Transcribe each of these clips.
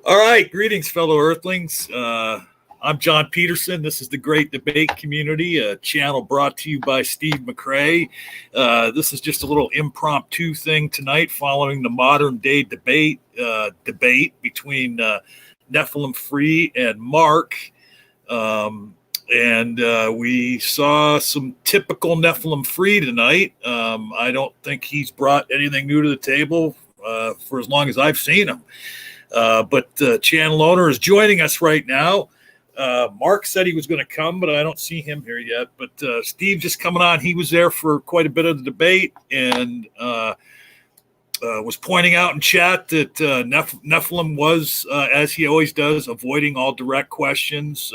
All right, greetings, fellow Earthlings. I'm John Peterson. This is the Great Debate Community, a channel brought to you by Steve McRae. This is just a little impromptu thing tonight following the modern day debate between Nephilim Free and Mark. We saw some typical Nephilim Free tonight. I don't think he's brought anything new to the table for as long as I've seen him. But the channel owner is joining us right now. Mark said he was going to come, but I don't see him here yet. But Steve just coming on. He was there for quite a bit of the debate and was pointing out in chat that Nephilim was, as he always does, avoiding all direct questions.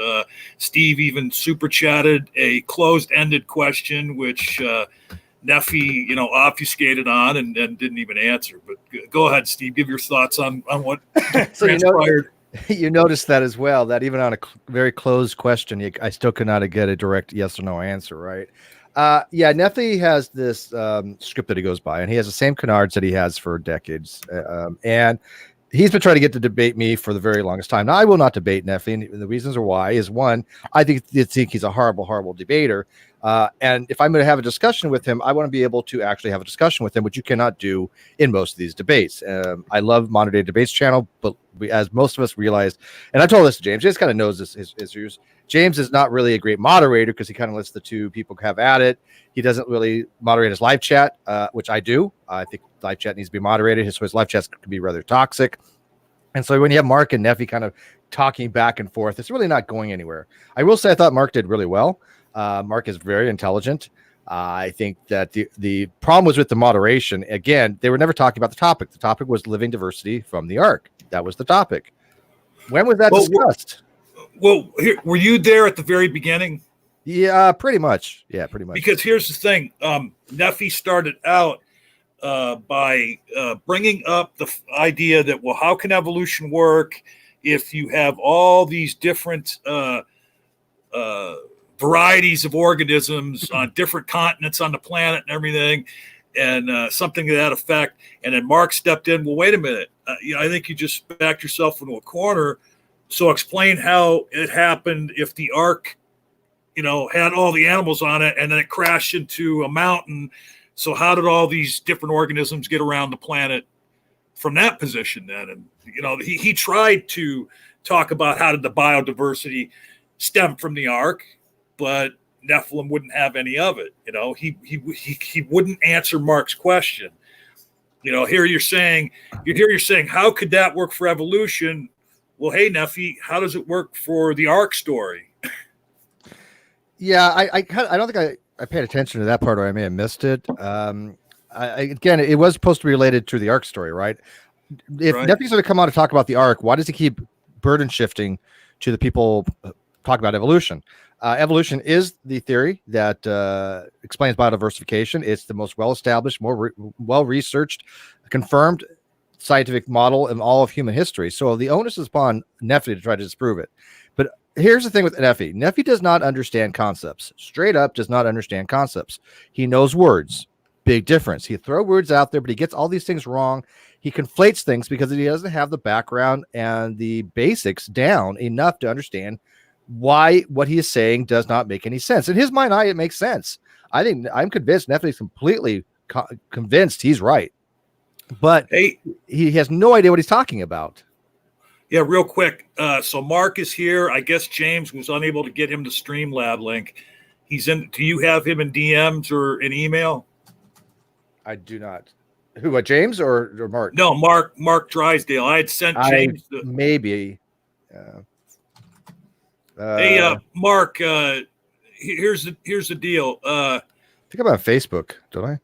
Steve even super chatted a closed-ended question, which Nephy, obfuscated on and didn't even answer. But go ahead, Steve. Give your thoughts on what transpired. You noticed that as well, that even on a very closed question, I still could not get a direct yes or no answer, right? Nephy has this script that he goes by, and he has the same canards that he has for decades. And he's been trying to get to debate me for the very longest time. Now, I will not debate Nephy, and the reasons are why is, one, I think he's a horrible, horrible debater. And if I'm going to have a discussion with him, I want to be able to actually have a discussion with him, which you cannot do in most of these debates. I love Modern Day Debates channel, but as most of us realized, and I told this to James, James kind of knows his issues. James is not really a great moderator because he kind of lets the two people have at it. He doesn't really moderate his live chat, which I do. I think live chat needs to be moderated. His live chats can be rather toxic. And so when you have Mark and Nephy kind of talking back and forth, it's really not going anywhere. I will say I thought Mark did really well. Mark is very intelligent. I think that the problem was with the moderation. Again, they were never talking about the topic. The topic was living diversity from the Ark. That was the topic. When was that discussed? Well, were you there at the very beginning? Yeah, pretty much. Yeah, pretty much. Because here's the thing. Nephy started out by bringing up the idea that, well, how can evolution work if you have all these different varieties of organisms on different continents on the planet and everything, and something to that effect. And then Mark stepped in. Well, wait a minute. I think you just backed yourself into a corner. So explain how it happened if the Ark, had all the animals on it and then it crashed into a mountain. So how did all these different organisms get around the planet from that position then? And, he tried to talk about how did the biodiversity stem from the Ark, but Nephilim wouldn't have any of it. He wouldn't answer Mark's question. Here you're saying, how could that work for evolution? Well, hey, Nephy, how does it work for the Ark story? Yeah, I don't think I paid attention to that part, or I may have missed it. Again, it was supposed to be related to the Ark story, right? If Nephy's going to come out to talk about the Ark, why does he keep burden shifting to the people talk about evolution? Evolution is the theory that explains biodiversification. It's the most well-established, more well-researched, confirmed scientific model in all of human history. So the onus is upon Nephy to try to disprove it. But here's the thing with Nephy. Nephy does not understand concepts. Straight up does not understand concepts. He knows words. Big difference. He throws words out there, but he gets all these things wrong. He conflates things because he doesn't have the background and the basics down enough to understand why what he is saying does not make any sense. In his mind, it makes sense. I'm convinced Nephy is completely convinced he's right. But he has no idea what he's talking about. Yeah, real quick. So Mark is here. I guess James was unable to get him the Streamlab link. He's in. Do you have him in DMs or an email? I do not. Who? What? James or Mark? No, Mark Drysdale. I had sent James. Maybe. Hey, Mark. Here's the deal. I think I'm on Facebook, don't I?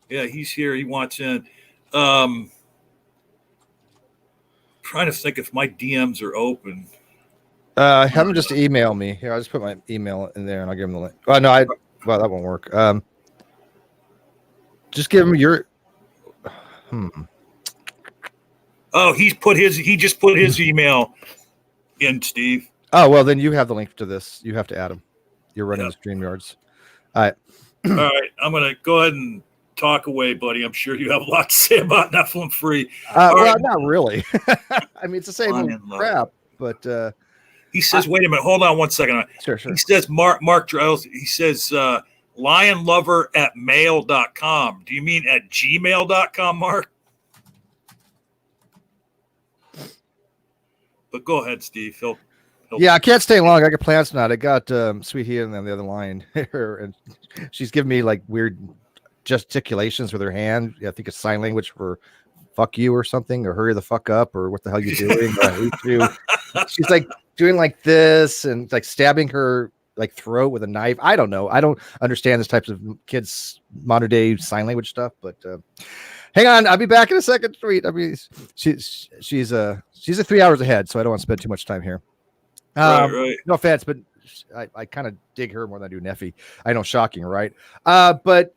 Yeah, he's here. He wants in. Trying to think if my DMs are open. Have him just email me. Here, I'll just put my email in there and I'll give him the link. Oh, no, well, that won't work. Just give him your. Oh, he just put his email in, Steve. Oh, well, then you have the link to this. You have to add him. You're running the StreamYards. All right. All right. I'm going to go ahead and talk away, buddy. I'm sure you have a lot to say about Nephilim free. Well, right. not really. I mean, it's the same crap, but he says, wait a minute, hold on one second. Sure. He says, Mark Giles, he says, lionlover@mail.com. Do you mean at gmail.com, Mark? But go ahead, Steve. He'll yeah, I can't stay long. I got plans tonight. I got Sweet Heat on the other line here, and she's giving me like weird gesticulations with her hand. I think it's sign language for fuck you or something, or hurry the fuck up, or what the hell you doing? I hate you. She's like doing like this and like stabbing her like throat with a knife. I don't know. I don't understand this types of kids modern day sign language stuff, but hang on, I'll be back in a second. Sweet. I mean, she's 3 hours ahead, so I don't want to spend too much time here. Right. No offense, but I kind of dig her more than I do Nephy. I know, shocking, right? But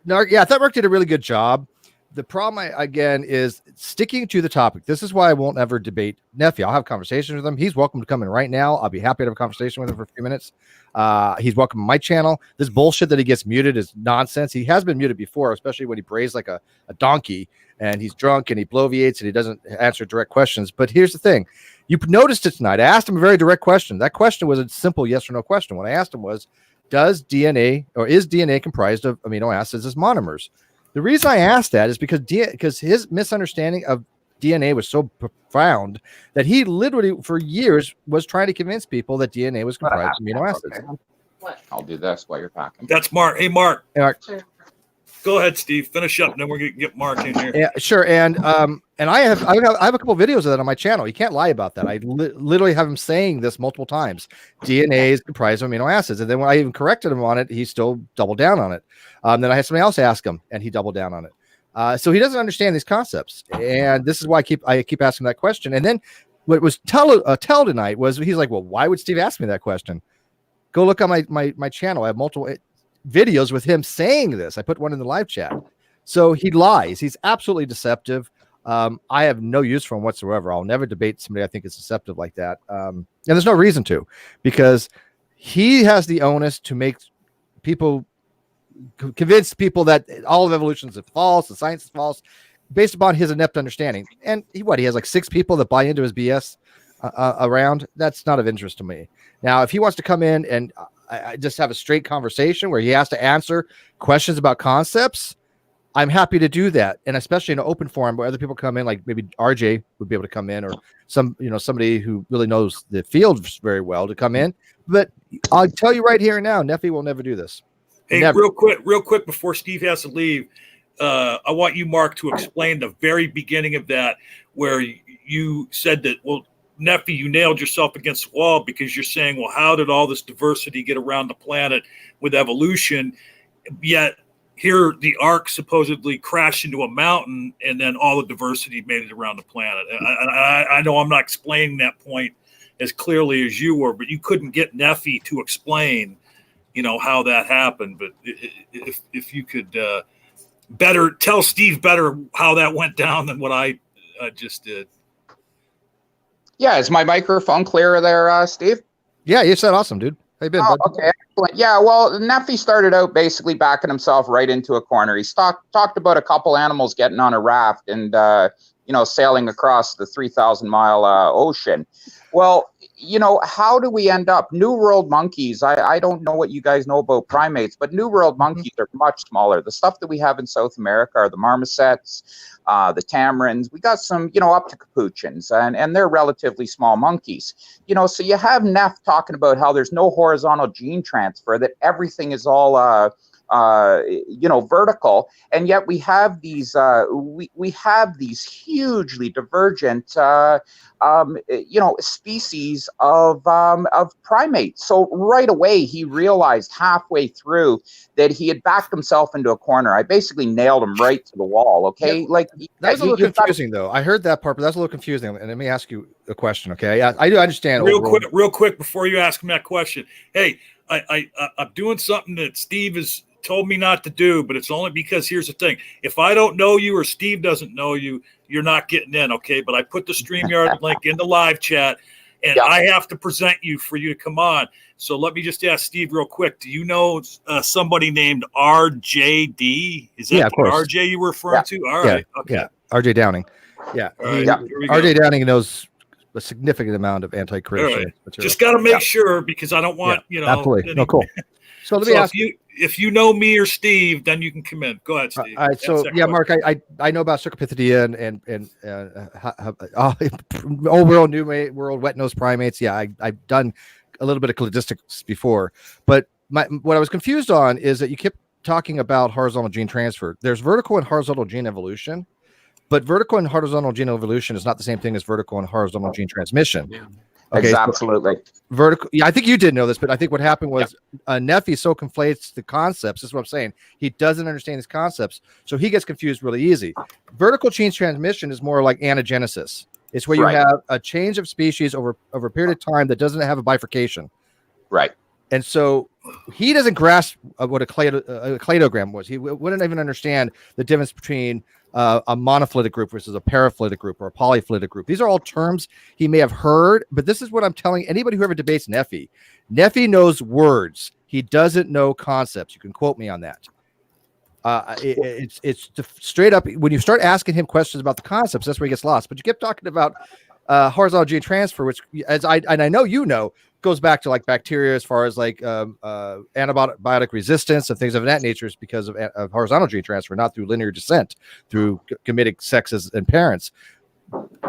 no, yeah, I thought Mark did a really good job. The problem, again, is sticking to the topic. This is why I won't ever debate Nephy. I'll have conversations with him. He's welcome to come in right now. I'll be happy to have a conversation with him for a few minutes. He's welcome to my channel. This bullshit that he gets muted is nonsense. He has been muted before, especially when he brays like a donkey and he's drunk and he bloviates and he doesn't answer direct questions. But here's the thing. You noticed it tonight. I asked him a very direct question. That question was a simple yes or no question. What I asked him was, is DNA comprised of amino acids as monomers? The reason I asked that is because his misunderstanding of DNA was so profound that he literally for years was trying to convince people that DNA was comprised of amino acids. Okay. I'll do this while you're packing. That's Mark. Hey, Mark. Hey, Mark. Sure. Go ahead, Steve. Finish up, and then we're gonna get Mark in here. Yeah, sure. And I have a couple of videos of that on my channel. You can't lie about that. I literally have him saying this multiple times. DNA is comprised of amino acids, and then when I even corrected him on it, he still doubled down on it. Then I had somebody else ask him, and he doubled down on it. So he doesn't understand these concepts, and this is why I keep asking that question. And then what was tell tonight was he's like, well, why would Steve ask me that question? Go look on my channel. I have multiple videos with him saying this. I put one in the live chat. So he lies. He's absolutely deceptive. I have no use for him whatsoever. I'll never debate somebody I think is deceptive like that. And there's no reason to, because he has the onus to make people convince people that all of evolution is false, the science is false, based upon his inept understanding. And he has like 6 people that buy into his BS around. That's not of interest to me. Now, if he wants to come in and I just have a straight conversation where he has to answer questions about concepts, I'm happy to do that. And especially in an open forum where other people come in, like maybe RJ would be able to come in, or somebody who really knows the field very well to come in. But I'll tell you right here and now, Nephy will never do this. Hey, never. real quick before Steve has to leave, I want you, Mark, to explain the very beginning of that, where you said that, well, Nephy, you nailed yourself against the wall because you're saying, well, how did all this diversity get around the planet with evolution? Yet here the ark supposedly crashed into a mountain and then all the diversity made it around the planet. I know I'm not explaining that point as clearly as you were, but you couldn't get Nephy to explain, how that happened. But if you could better tell Steve better how that went down than what I just did. Yeah, is my microphone clear there, Steve? Yeah, you said awesome, dude. How you been, bud? Okay, excellent. Yeah, well, Nephy started out basically backing himself right into a corner. He talked about a couple animals getting on a raft and, sailing across the 3,000-mile ocean. Well, how do we end up? New World monkeys, I don't know what you guys know about primates, but New World monkeys are much smaller. The stuff that we have in South America are the marmosets, the tamarins. We got some, up to capuchins, and they're relatively small monkeys. So you have Neph talking about how there's no horizontal gene transfer, that everything is all vertical, and yet we have these we have these hugely divergent species of primates. So right away he realized halfway through that he had backed himself into a corner. I basically nailed him right to the wall. Okay, yeah, like that was a little confusing though. I heard that part, but that's a little confusing. And let me ask you a question. Okay, I do understand. Real quick before you ask him that question. Hey, I'm doing something that Steve has told me not to do, but it's only because here's the thing. If I don't know you or Steve doesn't know you, you're not getting in, okay? But I put the StreamYard link in the live chat, and I have to present you for you to come on. So let me just ask Steve real quick. Do you know somebody named RJD? Is that the RJ you were referring to? All right. Okay. Yeah. RJ Downing. Yeah. Right, RJ Downing knows a significant amount of anti-creation material. Just got to make sure, because I don't want, absolutely. No, cool. So let me ask you. If you know me or Steve, then you can come in. Go ahead, Steve. All right. So Mark, I know about Cercopithecida and old world, new world, wet nose primates. Yeah, I've done a little bit of cladistics before, but what I was confused on is that you kept talking about horizontal gene transfer. There's vertical and horizontal gene evolution, but vertical and horizontal gene evolution is not the same thing as vertical and horizontal gene transmission. Yeah. Okay, absolutely. Vertical. Yeah, I think you did know this, but I think what happened was Nephy so conflates the concepts. This is what I'm saying. He doesn't understand these concepts, so he gets confused really easy. Vertical gene transmission is more like anagenesis. It's where you have a change of species over a period of time that doesn't have a bifurcation. Right. And so he doesn't grasp what a cladogram was. He wouldn't even understand the difference between a monophyletic group versus a paraphyletic group or a polyphyletic group. These are all terms he may have heard, but this is what I'm telling anybody who ever debates Nephy. Nephy knows words. He doesn't know concepts. You can quote me on that. It's straight up. When you start asking him questions about the concepts, that's where he gets lost. But you kept talking about horizontal gene transfer, which, as I know, goes back to like bacteria, as far as like antibiotic resistance and things of that nature, is because of horizontal gene transfer, not through linear descent, through gametic sexes and parents.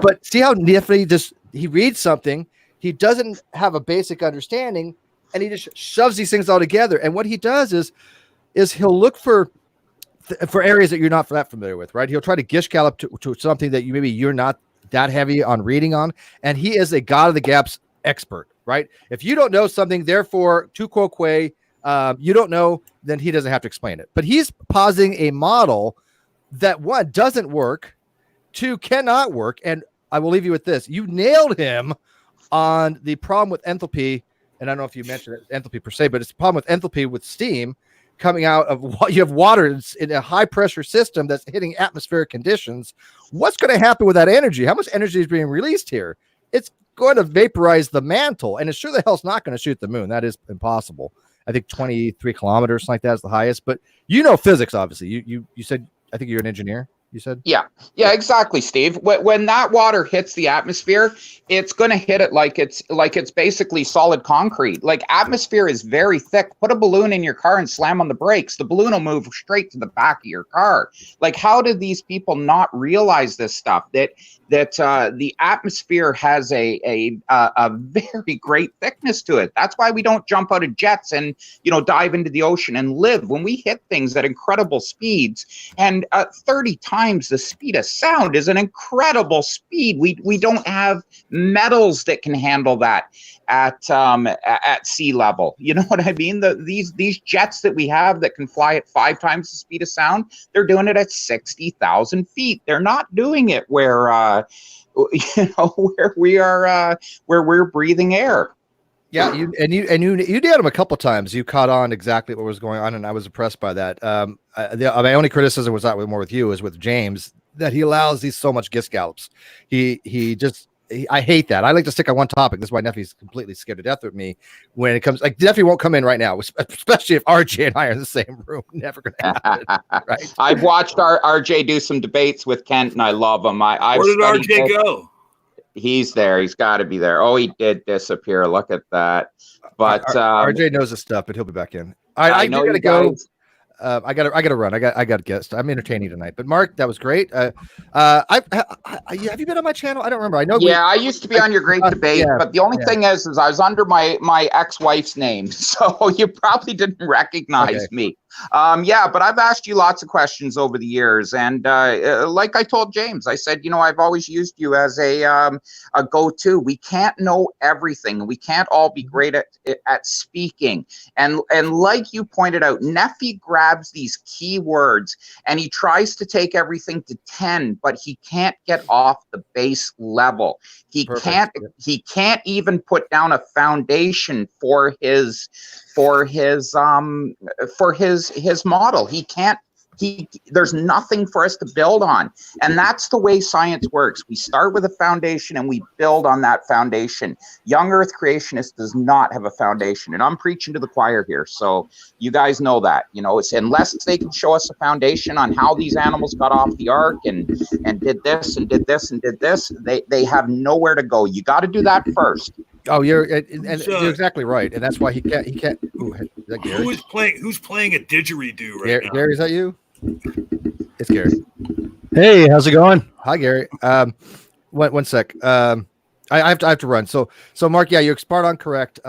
But see how Nephy he reads something, he doesn't have a basic understanding, and he just shoves these things all together. And what he does is he'll look for areas that you're not that familiar with, right? He'll try to gish gallop to something that you're not that heavy on reading on, and he is a God of the gaps expert, right? If you don't know something, therefore, tu quoque, you don't know, then he doesn't have to explain it. But he's positing a model that, one, doesn't work, two, cannot work, and I will leave you with this. You nailed him on the problem with enthalpy, and I don't know if you mentioned enthalpy per se, but it's a problem with enthalpy with steam coming out of what you have water in a high pressure system that's hitting atmospheric conditions. What's going to happen with that energy? How much energy is being released here? It's going to vaporize the mantle, and it's sure the hell's not going to shoot the moon. That is impossible. I think 23 kilometers like that is the highest, but physics, obviously. You said, I think you're an engineer. You said? Yeah, exactly, Steve. When that water hits the atmosphere, it's going to hit it like it's basically solid concrete. Like, atmosphere is very thick. Put a balloon in your car and slam on the brakes. The balloon will move straight to the back of your car. Like, how did these people not realize this stuff? That the atmosphere has a very great thickness to it. That's why we don't jump out of jets and dive into the ocean and live. When we hit things at incredible speeds, and 30 times the speed of sound is an incredible speed. We don't have metals that can handle that at sea level. You know what I mean? These jets that we have that can fly at 5 times the speed of sound, they're doing it at 60,000 feet. They're not doing it where we are, where we're breathing air. Yeah, you nailed him a couple times. You caught on exactly what was going on, and I was impressed by that. My only criticism was not more with you, is with James, that he allows these so much gish gallops. I hate that. I like to stick on one topic. This is why Nephy's completely scared to death with me when it comes. Like, Nephy won't come in right now, especially if RJ and I are in the same room. Never going to happen. Right? I've watched RJ do some debates with Kent, and I love him. Where did RJ go? He's there. He's got to be there. Oh, he did disappear. Look at that. But RJ knows his stuff, but he'll be back in. I know. Gotta go. I gotta run. I got guests. I'm entertaining tonight. But Mark, that was great. Have you been on my channel? I don't remember. I know. Yeah, I used to be on your great debate, but the only thing is I was under my ex-wife's name, so you probably didn't recognize me. But I've asked you lots of questions over the years, and like I told James, I said, I've always used you as a go-to. We can't know everything. We can't all be great at speaking. And like you pointed out, Nephy grabs these key words and he tries to take everything to 10, but he can't get off the base level. He can't even put down a foundation for his model. He can't There's nothing for us to build on. And that's the way science works. We start with a foundation and we build on that foundation. Young Earth creationist does not have a foundation. And I'm preaching to the choir here. So you guys know that, it's unless they can show us a foundation on how these animals got off the ark and did this and did this and did this, they have nowhere to go. You got to do that first. Oh, you're exactly right, and that's why he can't. Ooh, is that Gary? Who's playing a didgeridoo right now? Gary, is that you? It's Gary. Hey, how's it going? Hi, Gary. One sec. I have to run. So Mark, yeah, you're spot on correct.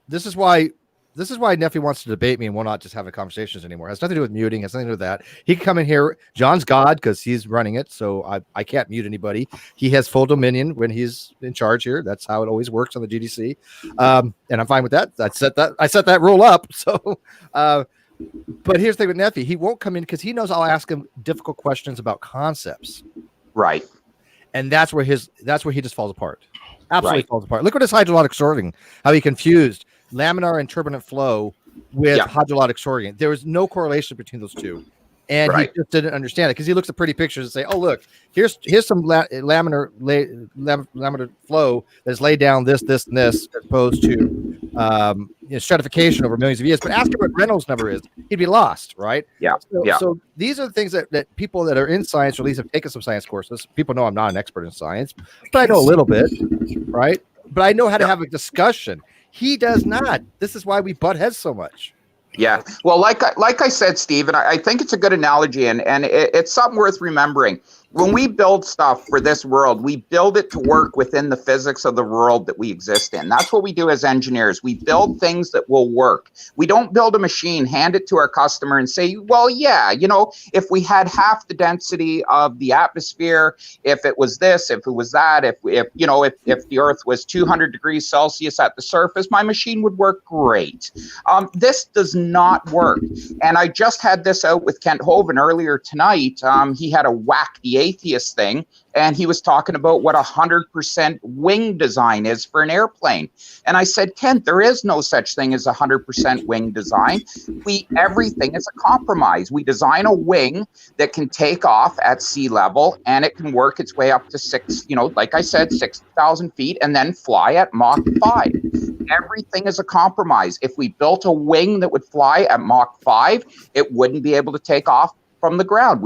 This is why Nephy wants to debate me and will not just have conversations anymore. It has nothing to do with muting. It has nothing to do with that. He can come in here. John's God because he's running it, so I can't mute anybody. He has full dominion when he's in charge here. That's how it always works on the GDC, and I'm fine with that. I set that rule up. So, but here's the thing with Nephy. He won't come in because he knows I'll ask him difficult questions about concepts. Right. And that's where he just falls apart. Absolutely falls apart. Look at his hydrologic sorting. How he confused laminar and turbulent flow with hydrologic sorting. There was no correlation between those two, and he just didn't understand it because he looks at pretty pictures and say, "Oh, look, here's some laminar flow that's laid down this, and this, as opposed to stratification over millions of years." But ask him what Reynolds number is, he'd be lost, right? Yeah. So these are the things that people that are in science, or at least have taken some science courses. People know I'm not an expert in science, but I know a little bit, right? But I know how to have a discussion. He does not. This is why we butt heads so much. Yeah. Well, like I said, Steve, and I think it's a good analogy, and it's something worth remembering. When we build stuff for this world, we build it to work within the physics of the world that we exist in. That's what we do as engineers. We build things that will work. We don't build a machine, hand it to our customer and say, well, yeah, if we had half the density of the atmosphere, if it was this, if it was that, if the Earth was 200 degrees Celsius at the surface, my machine would work great. This does not work. And I just had this out with Kent Hovind earlier tonight. He had a whack the atheist thing, and he was talking about what 100% wing design is for an airplane. And I said, Kent, there is no such thing as 100% wing design. Everything is a compromise. We design a wing that can take off at sea level, and it can work its way up to like I said, 60,000 feet, and then fly at Mach 5. Everything is a compromise. If we built a wing that would fly at Mach 5, it wouldn't be able to take off from the ground.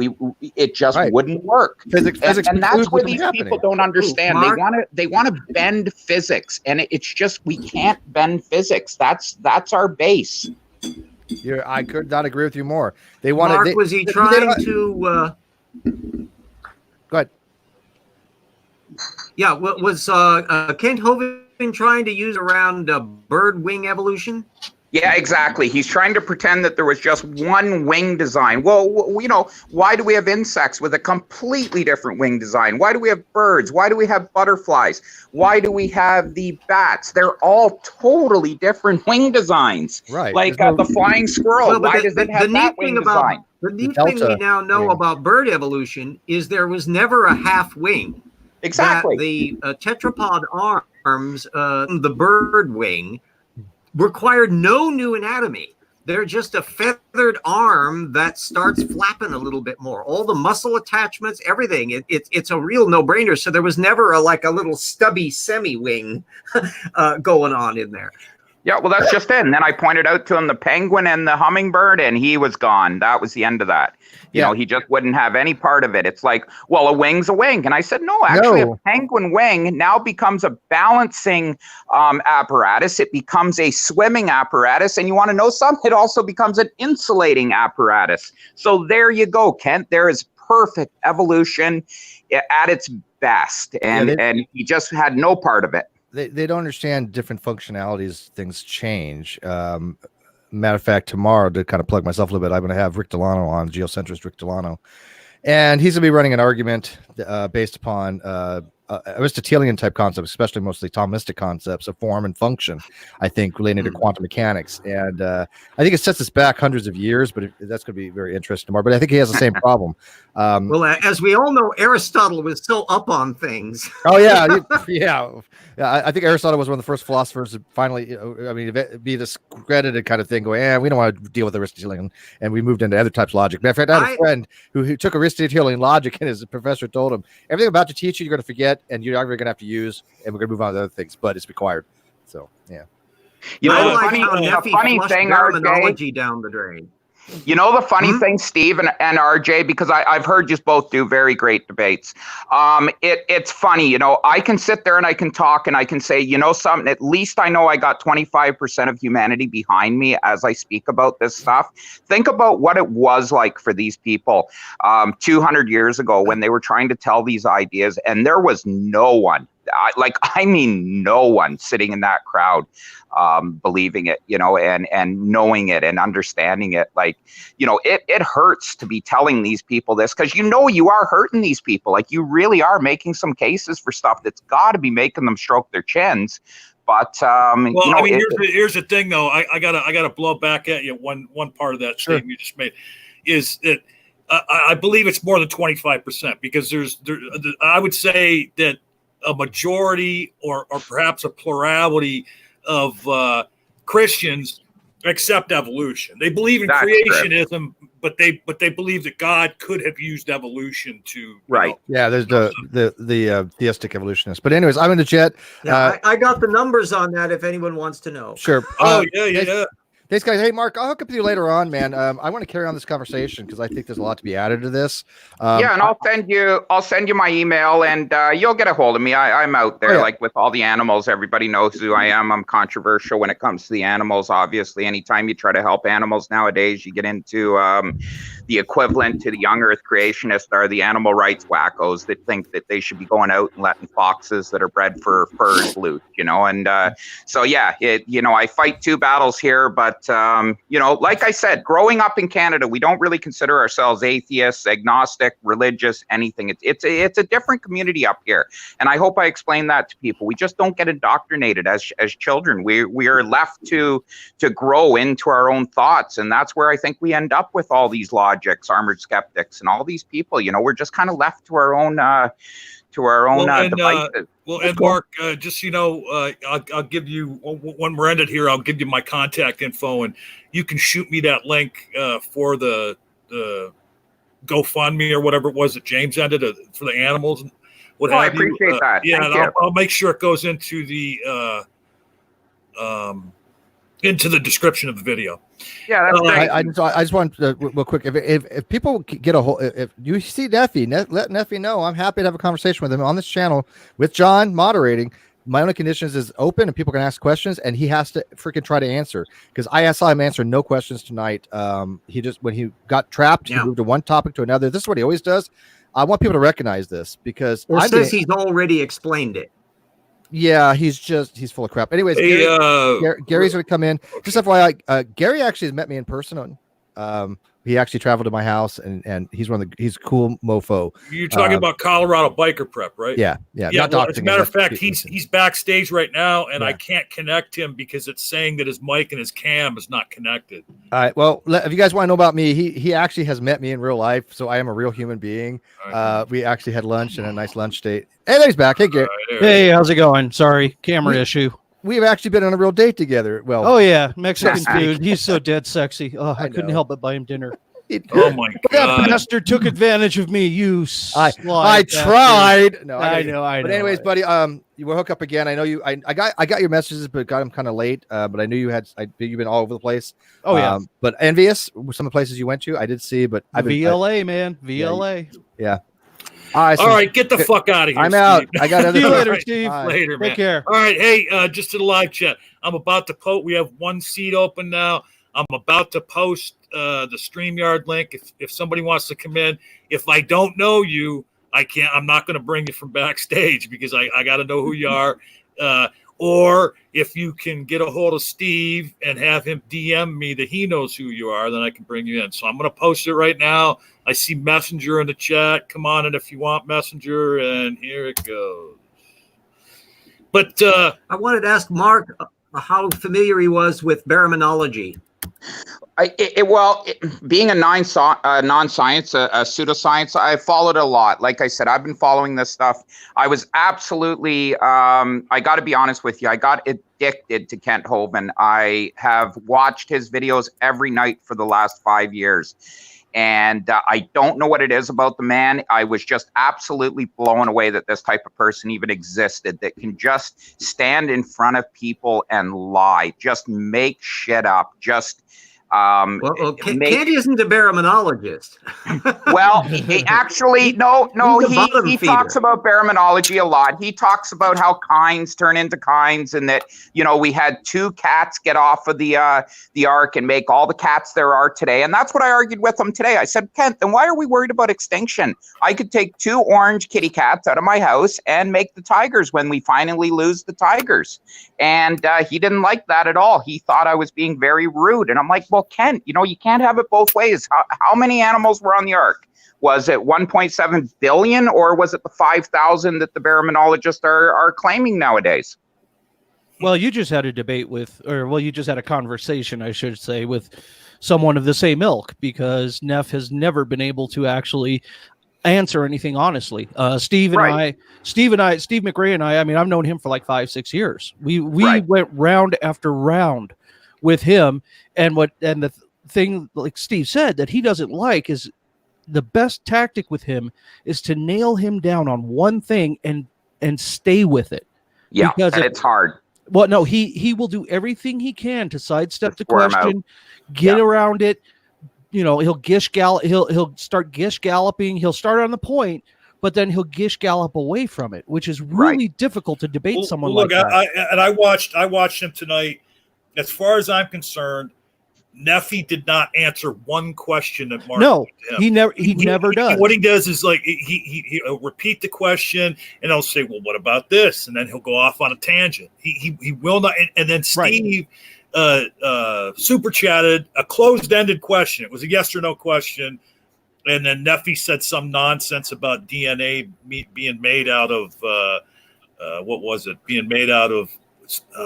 It just wouldn't work. Physics and that's where these people don't understand. Mark? They want to bend physics, and it's just we can't bend physics. That's our base. I could not agree with you more. They want Mark, was he trying to? Go ahead. Yeah, was Kent Hovind trying to use around bird wing evolution? Yeah, exactly. He's trying to pretend that there was just one wing design. Well, why do we have insects with a completely different wing design? Why do we have birds? Why do we have butterflies? Why do we have the bats? They're all totally different wing designs. Right. Like the flying squirrel. Why does it have that wing design? The neat thing we now know about bird evolution is there was never a half wing. Exactly. That the tetrapod arms, the bird wing, required no new anatomy. They're just a feathered arm that starts flapping a little bit more. All the muscle attachments, everything. It's a real no-brainer. So there was never a little stubby semi-wing going on in there. Yeah, well, that's just it. And then I pointed out to him the penguin and the hummingbird, and he was gone. That was the end of that. He just wouldn't have any part of it. It's like, well, a wing's a wing. And I said, no, actually, a penguin wing now becomes a balancing apparatus. It becomes a swimming apparatus. And you want to know something? It also becomes an insulating apparatus. So there you go, Kent. There is perfect evolution at its best. And he just had no part of it. They don't understand different functionalities. Things change. Matter of fact, tomorrow, to kind of plug myself a little bit, I'm going to have Rick Delano on, geocentrist Rick Delano, and he's going to be running an argument based upon Aristotelian type concepts, especially mostly Thomistic concepts of form and function, I think, related to quantum mechanics. And I think it sets us back hundreds of years, but that's going to be very interesting tomorrow. But I think he has the same problem. Well, as we all know, Aristotle was so up on things. Oh yeah, yeah. I think Aristotle was one of the first philosophers to finally, be this credited kind of thing. Going, we don't want to deal with Aristotelian, and we moved into other types of logic. Matter of fact, I had a friend who took Aristotelian logic, and his professor told him, everything about to teach you're going to forget, and you're going to have to use, and we're going to move on to other things, but it's required. So yeah. I like how Nephy flushed terminology down the drain. You know the funny thing, Steve and RJ, because I've heard you both do very great debates. It's funny, I can sit there and I can talk and I can say, something, at least I know I got 25% of humanity behind me as I speak about this stuff. Think about what it was like for these people 200 years ago when they were trying to tell these ideas, and there was no one. No one sitting in that crowd believing it, and knowing it and understanding it. It hurts to be telling these people this, because you are hurting these people. Like, you really are making some cases for stuff that's got to be making them stroke their chins. But here's the thing, though. I gotta blow back at you. One part of that statement you just made is that I believe it's more than 25%, because I would say that a majority or perhaps a plurality of Christians accept evolution. They believe in creationism, but they believe that God could have used evolution to Yeah, there's the theistic evolutionists. But anyways, I'm in the jet. I got the numbers on that if anyone wants to know. Sure. Yeah. Thanks, guys. Hey, Mark, I'll hook up with you later on, man. I want to carry on this conversation because I think there's a lot to be added to this. And I'll send you my email, and you'll get a hold of me. I'm out there, like with all the animals. Everybody knows who I am. I'm controversial when it comes to the animals. Obviously, anytime you try to help animals nowadays, you get into the equivalent to the young Earth creationists are the animal rights wackos that think that they should be going out and letting foxes that are bred for furs loose. And so yeah, I fight two battles here, but. Like I said, growing up in Canada, we don't really consider ourselves atheists, agnostic, religious, anything. It's a different community up here. And I hope I explained that to people. We just don't get indoctrinated as children. We are left to grow into our own thoughts. And that's where I think we end up with all these logics, armored skeptics, and all these people. We're just kind of left to our own devices. And Mark, just I'll give you, when we're ended here, I'll give you my contact info, and you can shoot me that link for the GoFundMe or whatever it was that James ended for the animals and what have you. I appreciate that. Yeah, and I'll make sure it goes into the description of the video. Yeah, that's great. I just want real quick. If people get a hold, if you see Nephy, let Nephy know. I'm happy to have a conversation with him on this channel with John moderating. My only conditions is open, and people can ask questions, and he has to freaking try to answer, because I saw him answer no questions tonight. He just, when he got trapped, he moved to one topic to another. This is what he always does. I want people to recognize this, because he's already explained it. Yeah, he's full of crap. Anyways, Gary's going to come in. Just FYI, Gary actually has met me in person. He actually traveled to my house, and he's he's a cool mofo. You're talking about ColoradoBiker Prep, right? Yeah. Well, as a matter of fact, he's backstage right now, and I can't connect him because it's saying that his mic and his cam is not connected. All right. Well, if you guys want to know about me, he actually has met me in real life, so I am a real human being. Right. We actually had lunch and a nice lunch date. Hey, he's back. Hey, Gary. Hey, how's it going? Sorry, camera issue. We've actually been on a real date together. Well, oh yeah, Mexican food. He's so dead sexy. Oh, I couldn't help but buy him dinner. Oh my God! That bastard took advantage of me. I tried. No, I know. But anyways, buddy, you will hook up again. I know you. I got your messages, but got them kind of late. But I knew you've been all over the place. Oh yeah. But envious some of the places you went to. I did see, but VLA, man, VLA. Yeah. All right, get the fuck out of here. I'm out. I got See you later, Steve. Later, man. Take care. All right, hey, just to the live chat. I'm about to post. We have one seat open now. I'm about to post the StreamYard link. If somebody wants to come in, if I don't know you, I'm not going to bring you from backstage, because I got to know who you are. Or if you can get a hold of Steve and have him DM me that he knows who you are, then I can bring you in. So I'm going to post it right now. I see Messenger in the chat. Come on in if you want Messenger, and here it goes. But I wanted to ask Mark how familiar he was with baraminology. Being a non-science, a pseudoscience, I followed a lot. Like I said, I've been following this stuff. I was absolutely, I got to be honest with you, I got addicted to Kent Hovind. I have watched his videos every night for the last 5 years. And I don't know what it is about the man. I was just absolutely blown away that this type of person even existed, that can just stand in front of people and lie, just make shit up, just Kent isn't a baraminologist. Well, he actually, he talks about baraminology a lot. He talks about how kinds turn into kinds, and that, we had 2 cats get off of the ark and make all the cats there are today. And that's what I argued with him today. I said, Kent, then why are we worried about extinction? I could take 2 orange kitty cats out of my house and make the tigers when we finally lose the tigers. And he didn't like that at all. He thought I was being very rude. And I'm like, well, Kent, you can't have it both ways. How many animals were on the ark? Was it 1.7 billion, or was it the 5,000 that the baraminologists are claiming nowadays? Well, you just had a debate you just had a conversation, I should say, with someone of the same ilk, because Neph has never been able to actually answer anything honestly. Steve McRae and I mean, I've known him for like 5-6 years. We went round after round with him, and the thing, like Steve said, that he doesn't like is the best tactic with him is to nail him down on one thing and stay with it. Yeah, because it's hard. Well, no, he will do everything he can to sidestep the question, get around it. He'll start gish galloping. He'll start on the point, but then he'll gish gallop away from it, which is really difficult to debate someone like that. I watched him tonight. As far as I'm concerned, Nephy did not answer one question that Mark. No, he never does. What he does is like he'll repeat the question and he'll say, "Well, what about this?" And then he'll go off on a tangent. He will not. And then Steve super chatted a closed-ended question. It was a yes or no question, and then Nephy said some nonsense about DNA being made out of what was it? Being made out of.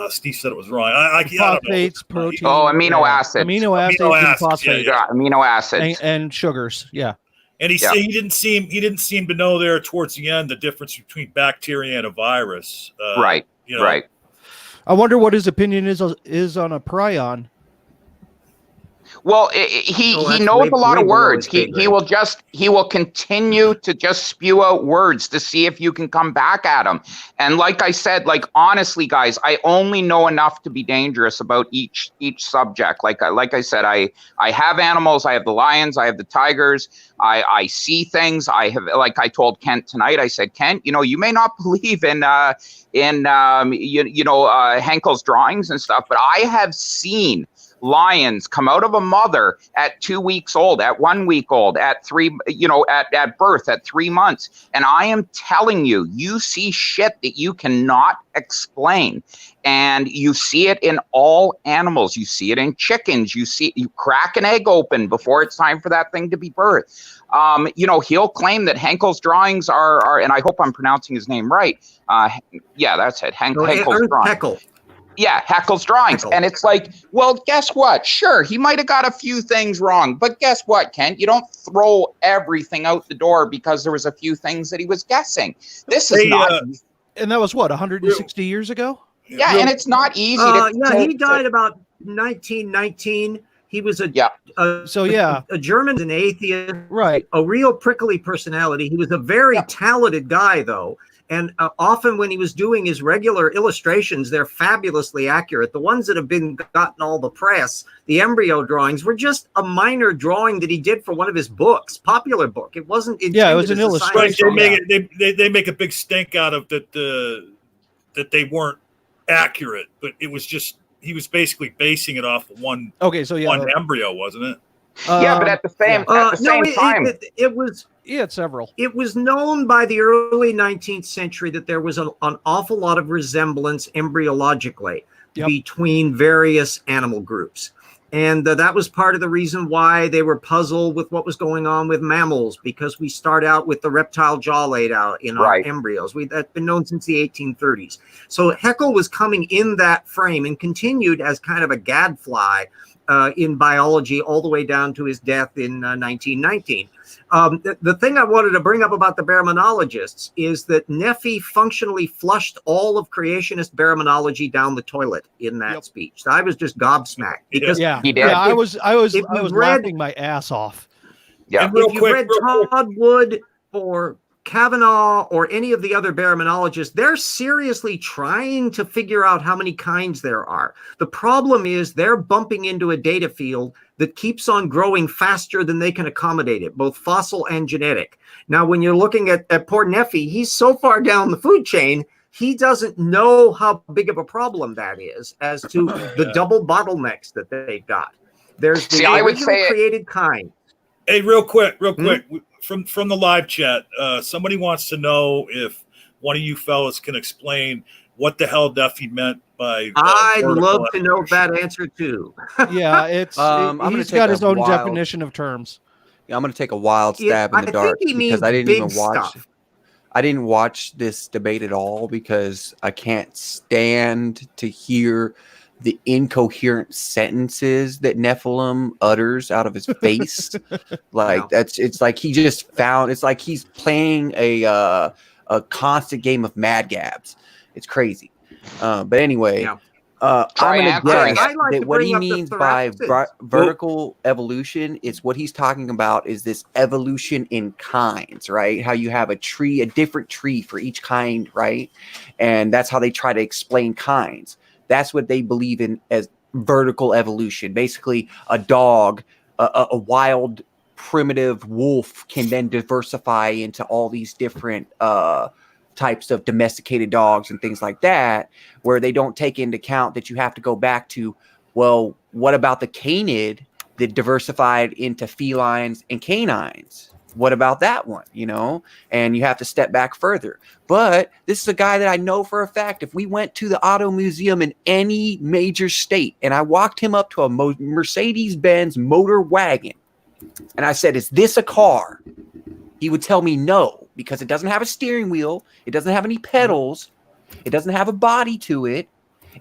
Steve said it was wrong. Phosphates, protein. Amino acids. Amino acids, phosphates. Yeah, amino acids and sugars. Yeah. And he said he didn't seem to know there towards the end the difference between bacteria and a virus. Right. Right. I wonder what his opinion is on a prion. Well, he knows a lot of words. He will continue to just spew out words to see if you can come back at him. And like I said, honestly, guys, I only know enough to be dangerous about each subject. Like I said, I have animals. I have the lions. I have the tigers. I see things. I have, like I told Kent tonight. I said, Kent, you may not believe in Henkel's drawings and stuff, but I have seen lions come out of a mother at 2 weeks old, at 1 week old, at 3, at birth, at 3 months. And I am telling you, you see shit that you cannot explain. And you see it in all animals. You see it in chickens. You crack an egg open before it's time for that thing to be birthed. He'll claim that Henkel's drawings are, and I hope I'm pronouncing his name right. Yeah, that's it. Henkel's drawings. Yeah, Haeckel's drawings. And it's like, well, guess what? Sure, he might have got a few things wrong. But guess what, Kent? You don't throw everything out the door because there was a few things that he was guessing. This is not... And that was, 160 years ago? Yeah, and it's not easy. He died about 1919. He was a German, an atheist. Right. A real prickly personality. He was a very talented guy, though. And often when he was doing his regular illustrations, they're fabulously accurate. The ones that have gotten all the press, the embryo drawings, were just a minor drawing that he did for one of his books, popular book. It wasn't intended. Yeah, it was an illustration. They make a big stink out of that they weren't accurate, but it was just he was basically basing it off of one. Okay, so one embryo, wasn't it? But at the same time, it was. He had several. It was known by the early 19th century that there was an awful lot of resemblance embryologically between various animal groups. And that was part of the reason why they were puzzled with what was going on with mammals, because we start out with the reptile jaw laid out in our embryos. That's been known since the 1830s. So Haeckel was coming in that frame and continued as kind of a gadfly in biology all the way down to his death in 1919. The thing I wanted to bring up about the baraminologists is that Nephy functionally flushed all of creationist baraminology down the toilet in that speech. So I was just gobsmacked because he did. I was laughing my ass off. Yeah. If you read Todd Wood or Kavanaugh or any of the other baraminologists, they're seriously trying to figure out how many kinds there are. The problem is they're bumping into a data field that keeps on growing faster than they can accommodate it, both fossil and genetic. Now, when you're looking at poor Nephy, he's so far down the food chain, he doesn't know how big of a problem that is as to the double bottlenecks that they've got. There's the original created kind. Hey, real quick, from the live chat, somebody wants to know if one of you fellas can explain what the hell Nephy meant by. I'd love to know that answer too. Yeah, it's he's got his own definition of terms. Yeah, I'm going to take a wild stab in the dark because I didn't even watch. I didn't watch this debate at all because I can't stand to hear the incoherent sentences that Nephilim utters out of his face. It's like he just found, it's like he's playing a constant game of Mad Gabs. It's crazy. But anyway, I'm going to guess that what he means by vertical evolution is what he's talking about is this evolution in kinds, right? How you have a tree, a different tree for each kind, right? And that's how they try to explain kinds. That's what they believe in as vertical evolution. Basically, a dog, a wild, primitive wolf can then diversify into all these different types of domesticated dogs and things like that, where they don't take into account that you have to go back to, well, what about the canid that diversified into felines and canines? What about that one, And you have to step back further. But this is a guy that I know for a fact, if we went to the auto museum in any major state and I walked him up to a Mercedes-Benz motor wagon and I said, is this a car? He would tell me no, because it doesn't have a steering wheel. It doesn't have any pedals. It doesn't have a body to it.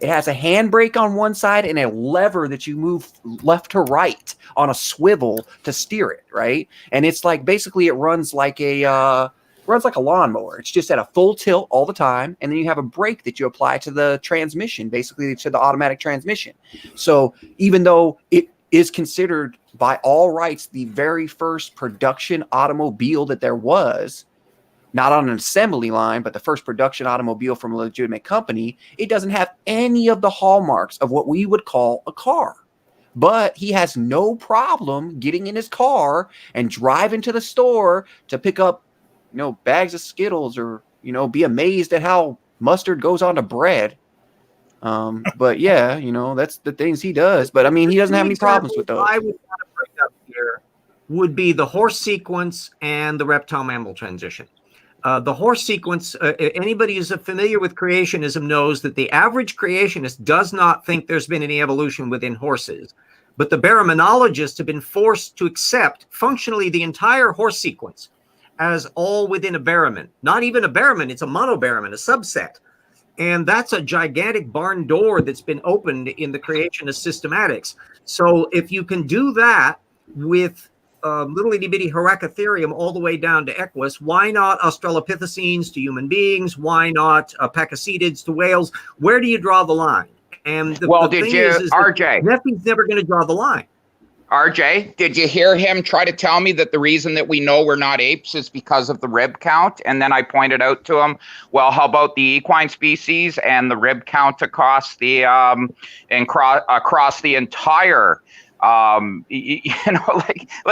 It has a handbrake on one side and a lever that you move left to right on a swivel to steer it, right? And it's like basically it runs like a lawnmower. It's just at a full tilt all the time, and then you have a brake that you apply to the transmission, basically to the automatic transmission. So even though it is considered by all rights the very first production automobile that there was, not on an assembly line, but the first production automobile from a legitimate company, it doesn't have any of the hallmarks of what we would call a car. But he has no problem getting in his car and driving to the store to pick up, bags of Skittles or, be amazed at how mustard goes onto bread. But yeah, that's the things he does. But I mean, he doesn't have any problems with those. I would want to bring up here would be the horse sequence and the reptile mammal transition. The horse sequence, anybody who's familiar with creationism knows that the average creationist does not think there's been any evolution within horses. But the baraminologists have been forced to accept functionally the entire horse sequence as all within a baramin. Not even a baramin, it's a monobaramin, a subset. And that's a gigantic barn door that's been opened in the creationist systematics. So if you can do that with little itty bitty Heracitherium all the way down to Equus, why not Australopithecines to human beings? Why not Pachycetids to whales? Where do you draw the line? And the thing is RJ? Nephy's never going to draw the line. RJ, did you hear him try to tell me that the reason that we know we're not apes is because of the rib count? And then I pointed out to him, well, how about the equine species and the rib count across the across the entire like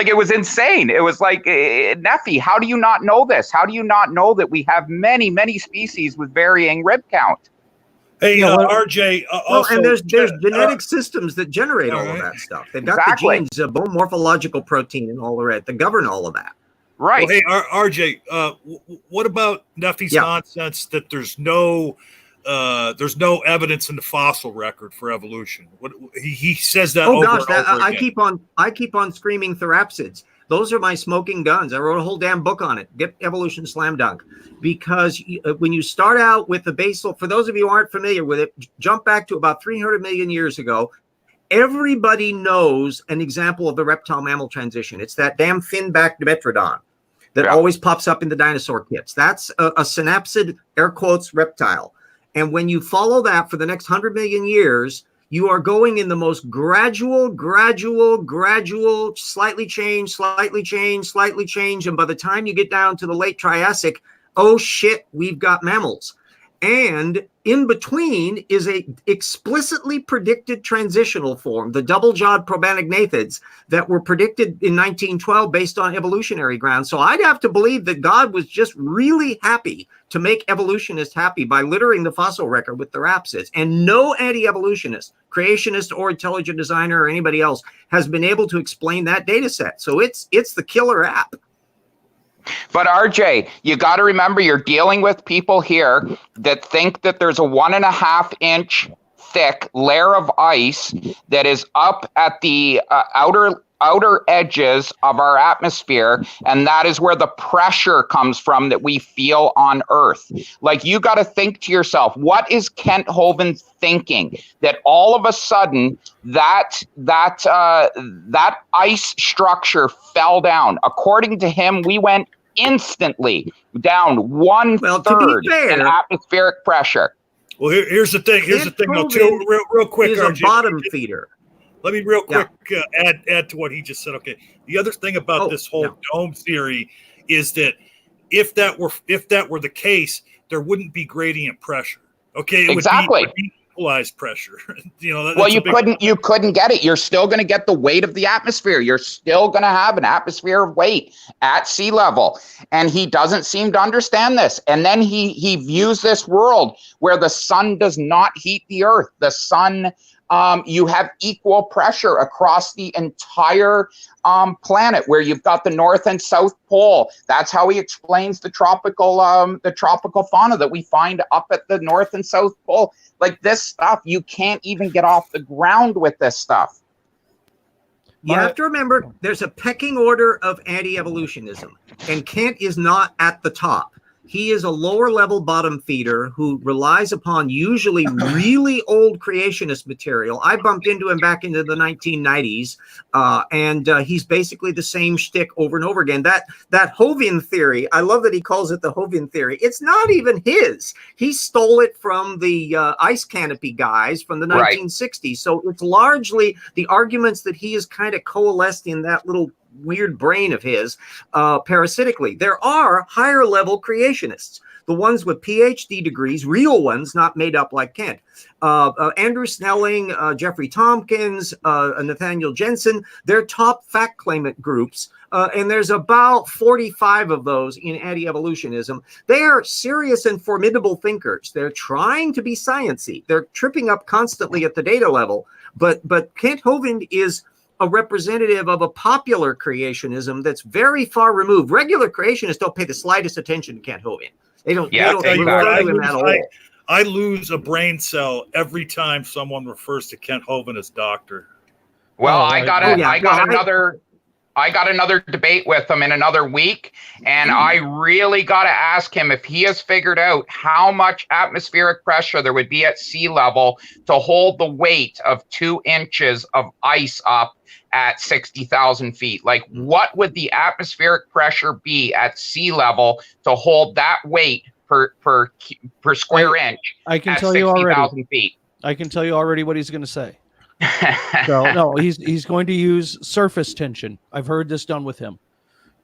it was insane. It was like, Nephy, how do you not know this? How do you not know that we have many, many species with varying rib count? Hey, RJ. Also, and there's genetic systems that generate all of that stuff. They've got the genes, bone morphological protein, and all the rest that govern all of that. Right. Well, hey, RJ. What about Nephy's nonsense that there's no there's no evidence in the fossil record for evolution. What he says that. Oh over gosh, and over I again. keep on screaming therapsids. Those are my smoking guns. I wrote a whole damn book on it. Get evolution slam dunk. Because when you start out with the basal, for those of you who aren't familiar with it, jump back to about 300 million years ago. Everybody knows an example of the reptile mammal transition. It's that damn fin-backed Dimetrodon that always pops up in the dinosaur kits. That's a synapsid, air quotes, reptile. And when you follow that for the next 100 million years, you are going in the most gradual, slightly change. And by the time you get down to the late Triassic, oh shit, we've got mammals. And in between is a explicitly predicted transitional form, the double-jawed probanognaathids that were predicted in 1912 based on evolutionary grounds. So I'd have to believe that God was just really happy to make evolutionists happy by littering the fossil record with the rhapsids. And no anti-evolutionist, creationist or intelligent designer or anybody else has been able to explain that data set. So it's the killer app. But RJ, you got to remember, you're dealing with people here that think that there's a 1.5 inch thick layer of ice that is up at the outer edges of our atmosphere, and that is where the pressure comes from that we feel on Earth. Like, you got to think to yourself, what is Kent Hovind thinking that all of a sudden that ice structure fell down? According to him, we went instantly down 1/3 in atmospheric pressure. Well, here's the thing. Here's the thing, though, too. Real quick, is RJ, a bottom feeder. Let me real quick add to what he just said. Okay, the other thing about this whole dome theory is that if that were the case, there wouldn't be gradient pressure. Okay, it would be equalized pressure. Well, you couldn't get it. You're still going to get the weight of the atmosphere. You're still going to have an atmosphere of weight at sea level, and he doesn't seem to understand this. And then he views this world where the sun does not heat the Earth. The sun. You have equal pressure across the entire planet, where you've got the North and South Pole. That's how he explains the tropical fauna that we find up at the North and South Pole. Like, this stuff, you can't even get off the ground with this stuff. You have to remember, there's a pecking order of anti-evolutionism, and Kent is not at the top. He is a lower level bottom feeder who relies upon usually really old creationist material. I bumped into him back into the 1990s, and he's basically the same shtick over and over again. That Hovind theory, I love that he calls it the Hovind theory. It's not even his. He stole it from the ice canopy guys from the 1960s. So it's largely the arguments that he has kind of coalesced in that little weird brain of his parasitically. There are higher level creationists, the ones with PhD degrees, real ones, not made up like Kent. Andrew Snelling, Jeffrey Tompkins, Nathaniel Jensen, they're top fact claimant groups. And there's about 45 of those in anti-evolutionism. They are serious and formidable thinkers. They're trying to be sciencey. They're tripping up constantly at the data level. But Kent Hovind is a representative of a popular creationism that's very far removed. Regular creationists don't pay the slightest attention to Kent Hovind. They don't refer to him at all. I lose a brain cell every time someone refers to Kent Hovind as doctor. Well, I got another debate with him in another week, and I really got to ask him if he has figured out how much atmospheric pressure there would be at sea level to hold the weight of 2 inches of ice up at 60,000 feet. Like, what would the atmospheric pressure be at sea level to hold that weight per square inch? I can tell you already. Feet? I can tell you already what he's going to say. So no, he's going to use surface tension. I've heard this done with him,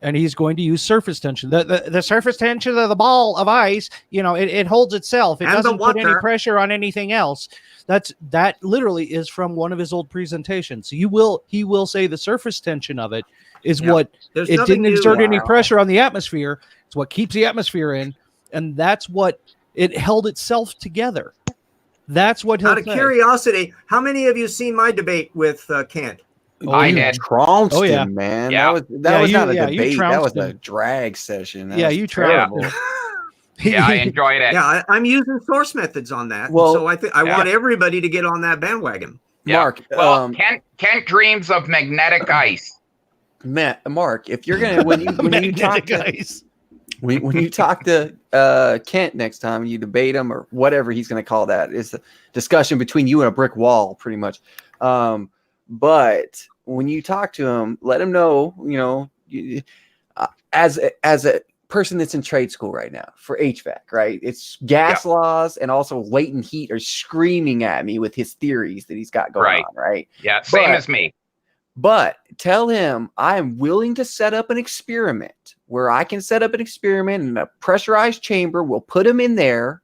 and he's going to use surface tension. The surface tension of the ball of ice, it holds itself. It doesn't put any pressure on anything else. That literally is from one of his old presentations. He will say the surface tension of it is what it didn't exert any pressure on the atmosphere. It's what keeps the atmosphere in, and that's what it held itself together. That's what he'll say. Out of curiosity, how many of you seen my debate with Kent? I did. Trounced him, man. Yeah. That was not a debate. That was a drag session. You trounced him. Yeah, I enjoyed it. Yeah, I'm using source methods on that. Well, so I want everybody to get on that bandwagon. Yeah. Mark, well, Kent dreams of magnetic ice. Mark, if you're gonna when you talk to Kent next time, you debate him or whatever he's gonna call that. It's a discussion between you and a brick wall, pretty much. But when you talk to him, let him know, as a person that's in trade school right now for HVAC, right? It's gas laws and also latent heat are screaming at me with his theories that he's got going on, right? Yeah, same as me. But tell him I am willing to set up an experiment where I can set up an experiment in a pressurized chamber. We'll put him in there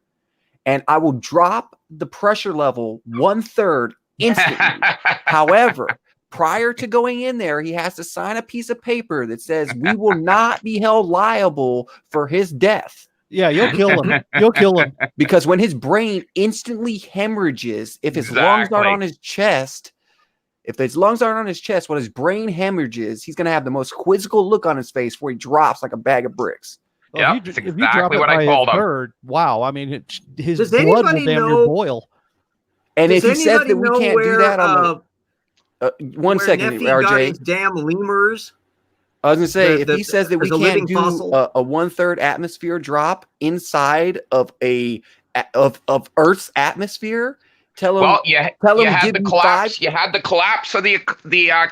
and I will drop the pressure level 1/3 instantly. However, prior to going in there, he has to sign a piece of paper that says we will not be held liable for his death. Yeah, you'll kill him. You'll kill him. Because when his brain instantly hemorrhages, if his lungs aren't on his chest, when his brain hemorrhages, he's going to have the most quizzical look on his face where he drops like a bag of bricks. Yeah, if you drop it what by I told him. third, wow. I mean, his Does blood will anybody damn near know- boil. And if Does he says anybody that we know can't do where, that on the one where second, Nephy got RJ. his damn lemurs? I was gonna say, The- if he says that we as a living can't do fossil? a 1/3 atmosphere drop inside of of Earth's atmosphere, tell him. Well, you had give the me collapse. 5. You had the collapse of the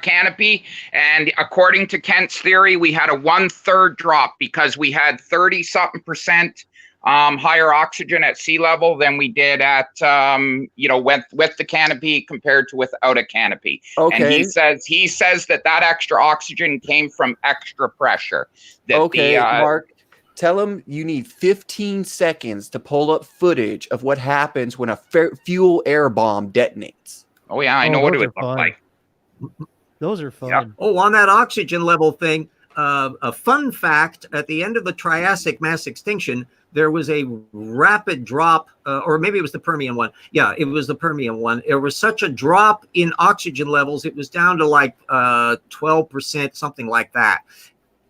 canopy, and according to Kent's theory, we had a 1/3 drop because we had 30-something% higher oxygen at sea level than we did at with the canopy compared to without a canopy. Okay. And he says that extra oxygen came from extra pressure. Mark, tell him you need 15 seconds to pull up footage of what happens when a fuel air bomb detonates. Oh yeah, I know what it would look like. Those are fun. Yeah. Oh, on that oxygen level thing, a fun fact, at the end of the Triassic mass extinction, there was a rapid drop, or maybe it was the Permian one. Yeah, it was the Permian one. There was such a drop in oxygen levels, it was down to like 12%, something like that.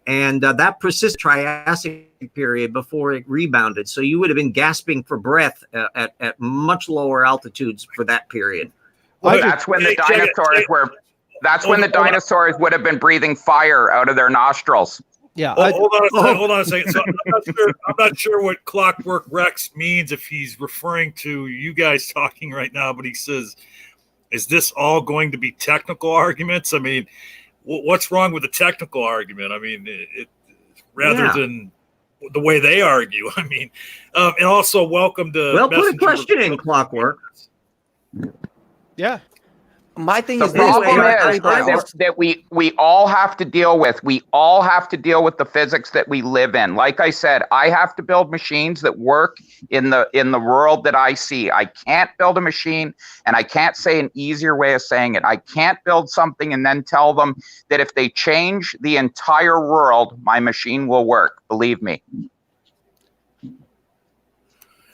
And that persisted Triassic period before it rebounded. So you would have been gasping for breath at much lower altitudes for that period. Well, that's when the dinosaurs were. That's when the dinosaurs would have been breathing fire out of their nostrils. Yeah. Hold on a second. So I'm not sure what Clockwork Rex means if he's referring to you guys talking right now, but he says, is this all going to be technical arguments? I mean, what's wrong with the technical argument? I mean, rather than the way they argue. I mean, and also welcome to. Well, put a question in, Clockwork. Yeah. My thing The is problem is that we all have to deal with. We all have to deal with the physics that we live in. Like I said, I have to build machines that work in the world that I see. I can't build a machine, and I can't say an easier way of saying it. I can't build something and then tell them that if they change the entire world, my machine will work. Believe me.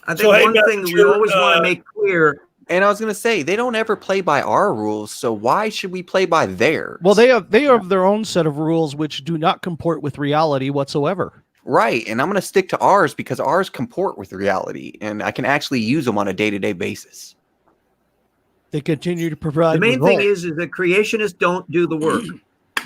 I think one thing that we always want to make clear. And I was going to say, they don't ever play by our rules, so why should we play by theirs? Well, they have their own set of rules which do not comport with reality whatsoever. Right, and I'm going to stick to ours because ours comport with reality, and I can actually use them on a day-to-day basis. They continue to provide. The main thing is that creationists don't do the work.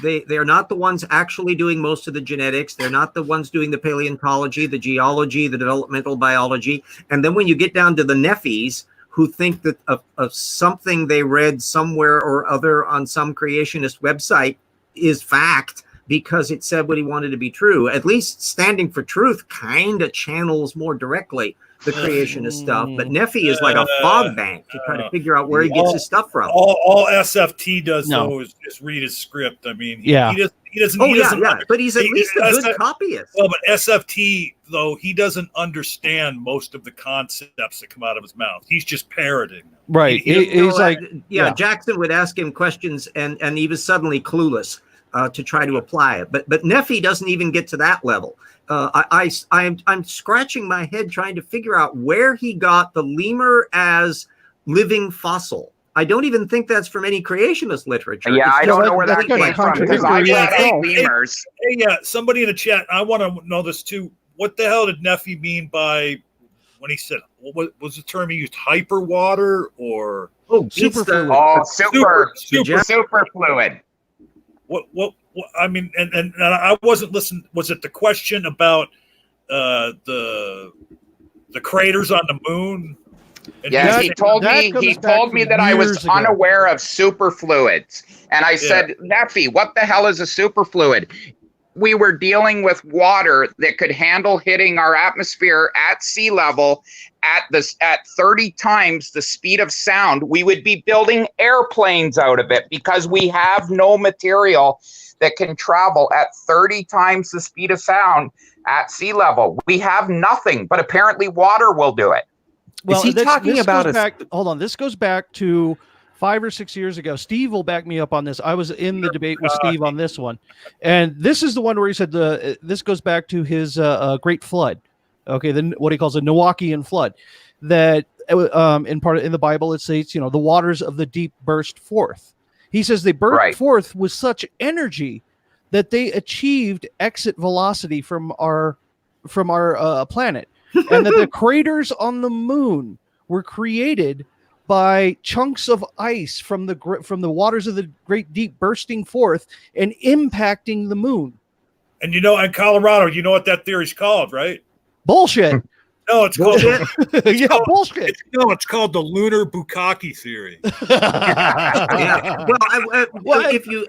They are not the ones actually doing most of the genetics. They're not the ones doing the paleontology, the geology, the developmental biology. And then when you get down to the Nephys, who think that of something they read somewhere or other on some creationist website is fact because it said what he wanted to be true. At least Standing for Truth kind of channels more directly the creationist stuff, but Nephy is like a fog bank to try to figure out where he gets his stuff from. All SFT does though is just read his script. I mean, he doesn't. But he's at least a good copyist. Well, but SFT though, he doesn't understand most of the concepts that come out of his mouth. He's just parroting them. Right. He's like, Jackson would ask him questions, and he was suddenly clueless to try to apply it. But Nephy doesn't even get to that level. I'm scratching my head trying to figure out where he got the lemur as living fossil. I don't even think that's from any creationist literature. Yeah, I don't know where that came from because I lemurs. Hey, somebody in the chat, I want to know this too. what the hell did Nephy mean by when he said, what was the term he used, hyper water or superfluid? Super fluid. What I mean, and I wasn't listening. Was it the question about the craters on the moon? And yes, he told me that I was unaware of superfluids. And I said, Nephy, what the hell is a superfluid? We were dealing with water that could handle hitting our atmosphere at sea level at 30 times the speed of sound. We would be building airplanes out of it because we have no material that can travel at 30 times the speed of sound at sea level. We have nothing, but apparently water will do it. Well, is he talking about hold on, this goes back to 5 or 6 years ago. Steve will back me up on this. I was in the debate with Steve on this one, and this is the one where he said this goes back to his Great Flood. Okay, then what he calls a Noachian flood. That in the Bible it states, the waters of the deep burst forth. He says they burst forth with such energy that they achieved exit velocity from our planet, and that the craters on the moon were created by chunks of ice from the waters of the great deep bursting forth and impacting the moon. And in Colorado, you know what that theory's called, right? Bullshit. No, it's called bullshit. It's called the lunar bukkake theory.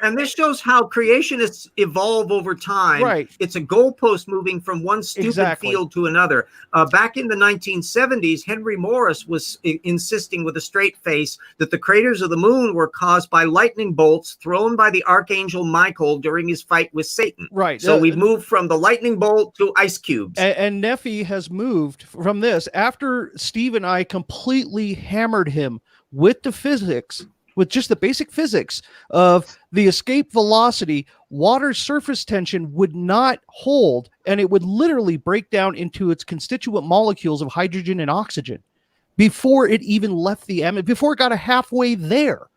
And this shows how creationists evolve over time. Right. It's a goalpost moving from one stupid field to another. Back in the 1970s, Henry Morris was insisting with a straight face that the craters of the moon were caused by lightning bolts thrown by the archangel Michael during his fight with Satan. Right. So we've moved from the lightning bolt to ice cubes. And Nephy has moved from this after Steve and I completely hammered him with the physics, with just the basic physics of the escape velocity. Water surface tension would not hold, and it would literally break down into its constituent molecules of hydrogen and oxygen before it even left the atmosphere, before it got halfway there.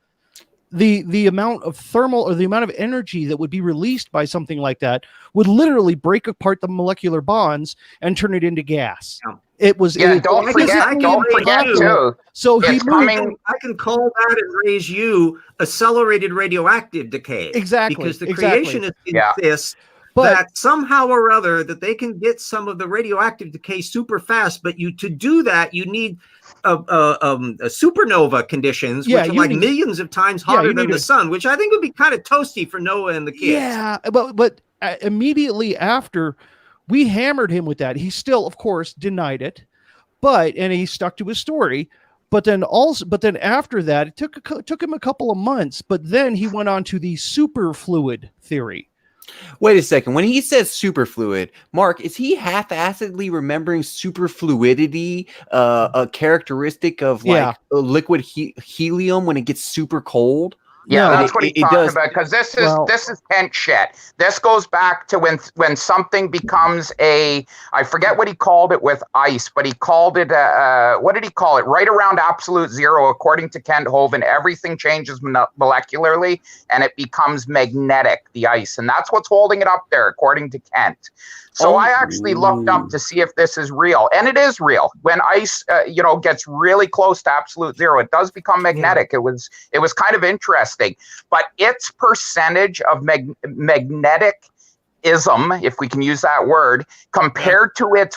The amount of thermal, or the amount of energy that would be released by something like that would literally break apart the molecular bonds and turn it into gas. It was. Don't forget too. So I can call that and raise you accelerated radioactive decay. Exactly. Because the creationists insist that somehow or other that they can get some of the radioactive decay super fast, but to do that you need a supernova conditions, which are millions of times hotter than the sun, which I think would be kind of toasty for Noah and the kids. Yeah, but immediately after we hammered him with that, he still, of course, denied it, and he stuck to his story. But then after that, it took him a couple of months. But then he went on to the superfluid theory. Wait a second. When he says superfluid, Mark, is he half-assedly remembering superfluidity, a characteristic of liquid helium when it gets super cold? Yeah, that's what he's talking about, because this is tent shit. This goes back to when something becomes I forget what he called it with ice, but he called it, what did he call it? Right around absolute zero, according to Kent Hovind, everything changes molecularly and it becomes magnetic, the ice. And that's what's holding it up there, according to Kent. So I actually looked up to see if this is real, and it is real. When ice, gets really close to absolute zero, it does become magnetic. It was kind of interesting, but its percentage of magnetism, if we can use that word, compared to its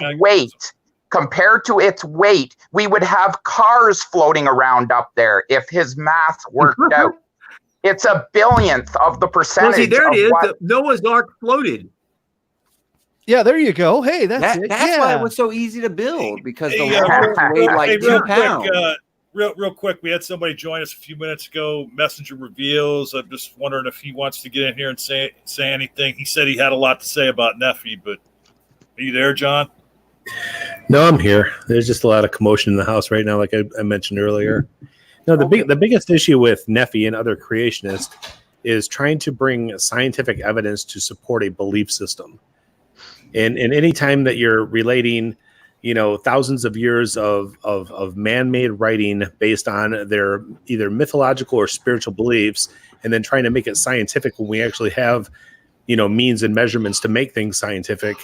weight, we would have cars floating around up there if his math worked out. It's a billionth of the percentage. Well, see, there it is. Noah's Ark floated. Yeah, there you go. Hey, that's it. That's why it was so easy to build, because the water weighed like 2 pounds. Real quick, we had somebody join us a few minutes ago. Messenger reveals. I'm just wondering if he wants to get in here and say anything. He said he had a lot to say about Nephy, but are you there, John? No, I'm here. There's just a lot of commotion in the house right now, like I mentioned earlier. No, the biggest issue with Nephy and other creationists is trying to bring scientific evidence to support a belief system. And any time that you're relating, thousands of years of man-made writing based on their either mythological or spiritual beliefs, and then trying to make it scientific when we actually have, means and measurements to make things scientific,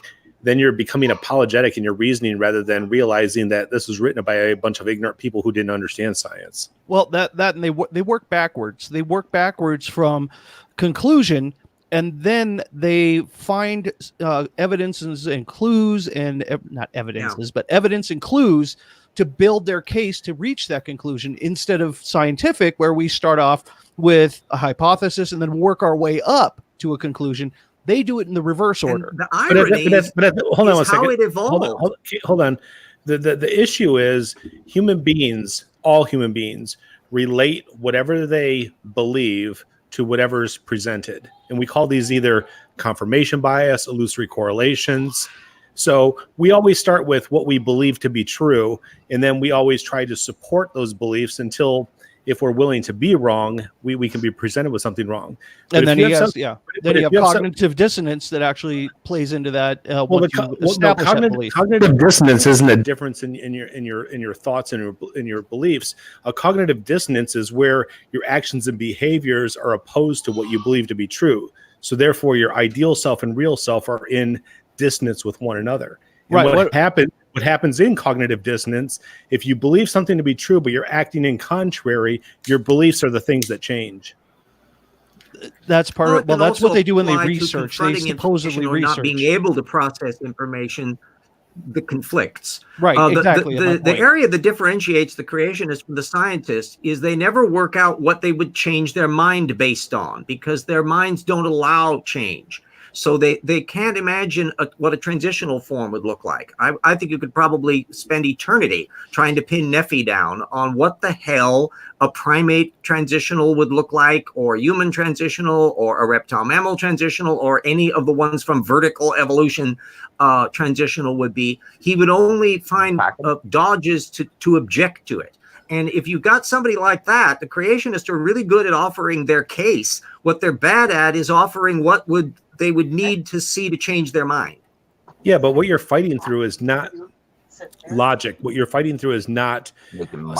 then you're becoming apologetic in your reasoning rather than realizing that this was written by a bunch of ignorant people who didn't understand science. Well, and they work backwards. They work backwards from conclusion, and then they find evidences and clues, and not evidences, but evidence and clues to build their case to reach that conclusion, instead of scientific, where we start off with a hypothesis and then work our way up to a conclusion. They do it in the reverse order. And the irony is hold on one second. How it evolved. Hold on. The issue is all human beings relate whatever they believe to whatever's presented. And we call these either confirmation bias, illusory correlations. So we always start with what we believe to be true, and then we always try to support those beliefs until, if we're willing to be wrong, we can be presented with something wrong. But and then you have cognitive dissonance that actually plays into that. Cognitive dissonance isn't a difference in your thoughts and in your beliefs. A cognitive dissonance is where your actions and behaviors are opposed to what you believe to be true. So therefore, your ideal self and real self are in dissonance with one another. And right. What happens in cognitive dissonance, if you believe something to be true, but you're acting in contrary, your beliefs are the things that change. That's part of it. Well, that's what they do when they research. They supposedly research. Not being able to process information that conflicts. Right, exactly. The area that differentiates the creationists from the scientists is they never work out what they would change their mind based on, because their minds don't allow change. So they can't imagine what a transitional form would look like. I think you could probably spend eternity trying to pin Nephy down on what the hell a primate transitional would look like, or human transitional, or a reptile mammal transitional, or any of the ones from vertical evolution transitional would be. He would only find dodges to object to it. And if you got somebody like that, the creationists are really good at offering their case. What they're bad at is offering what they would need to see to change their mind. Yeah, but what you're fighting through is not logic. What you're fighting through is not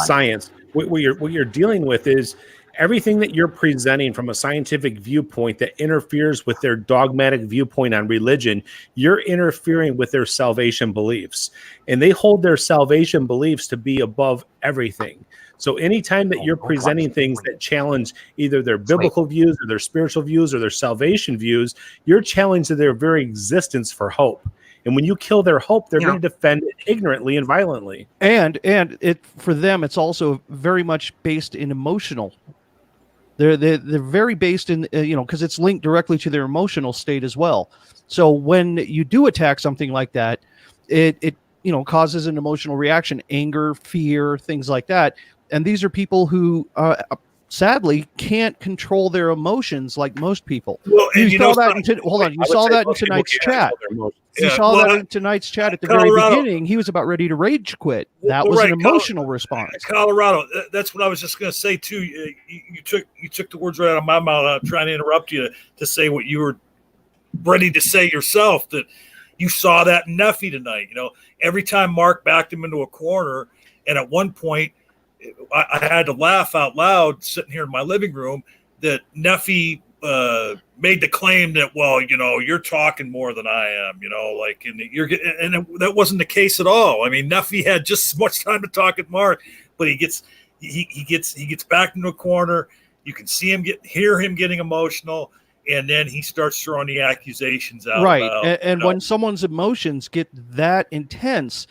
science. What you're dealing with is everything that you're presenting from a scientific viewpoint that interferes with their dogmatic viewpoint on religion. You're interfering with their salvation beliefs, and they hold their salvation beliefs to be above everything. So anytime that you're presenting things that challenge either their biblical views or their spiritual views or their salvation views, you're challenging their very existence for hope. And when you kill their hope, they're going to defend it ignorantly and violently. And it for them, it's also very much based in emotional. They're very based in because it's linked directly to their emotional state as well. So when you do attack something like that, it causes an emotional reaction, anger, fear, things like that. And these are people who sadly can't control their emotions like most people. Well, and you saw that in tonight's chat. You saw that in tonight's chat at the very beginning. He was about ready to rage quit. That was an emotional response. Colorado. That's what I was just going to say too. You took the words right out of my mouth. I'm trying to interrupt you to say what you were ready to say yourself. That you saw that in Nephy tonight. Every time Mark backed him into a corner, and at one point, I had to laugh out loud sitting here in my living room that Nephy made the claim that, well, you're talking more than I am, and that wasn't the case at all. I mean, Nephy had just as much time to talk at Mark, but he gets back into a corner. You can hear him getting emotional, and then he starts throwing the accusations out. Right, and when someone's emotions get that intense,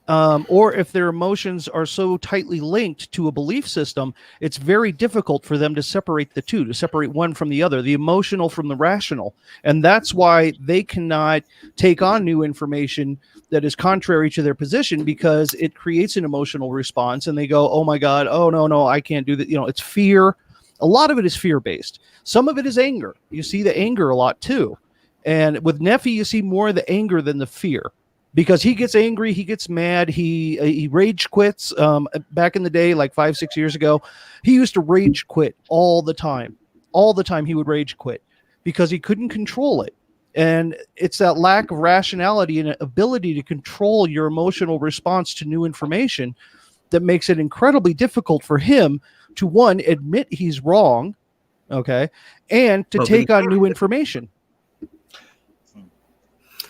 or if their emotions are so tightly linked to a belief system, it's very difficult for them to separate the two, to separate one from the other, the emotional from the rational. And that's why they cannot take on new information that is contrary to their position, because it creates an emotional response and they go, oh my God, oh no, I can't do that. It's fear. A lot of it is fear-based. Some of it is anger. You see the anger a lot too. And with Nephy, you see more of the anger than the fear. Because he gets angry, he gets mad, he rage quits. Back in the day, like 5-6 years ago, he used to rage quit all the time. All the time he would rage quit because he couldn't control it. And it's that lack of rationality and ability to control your emotional response to new information that makes it incredibly difficult for him to, one, admit he's wrong, okay, and to take on new information.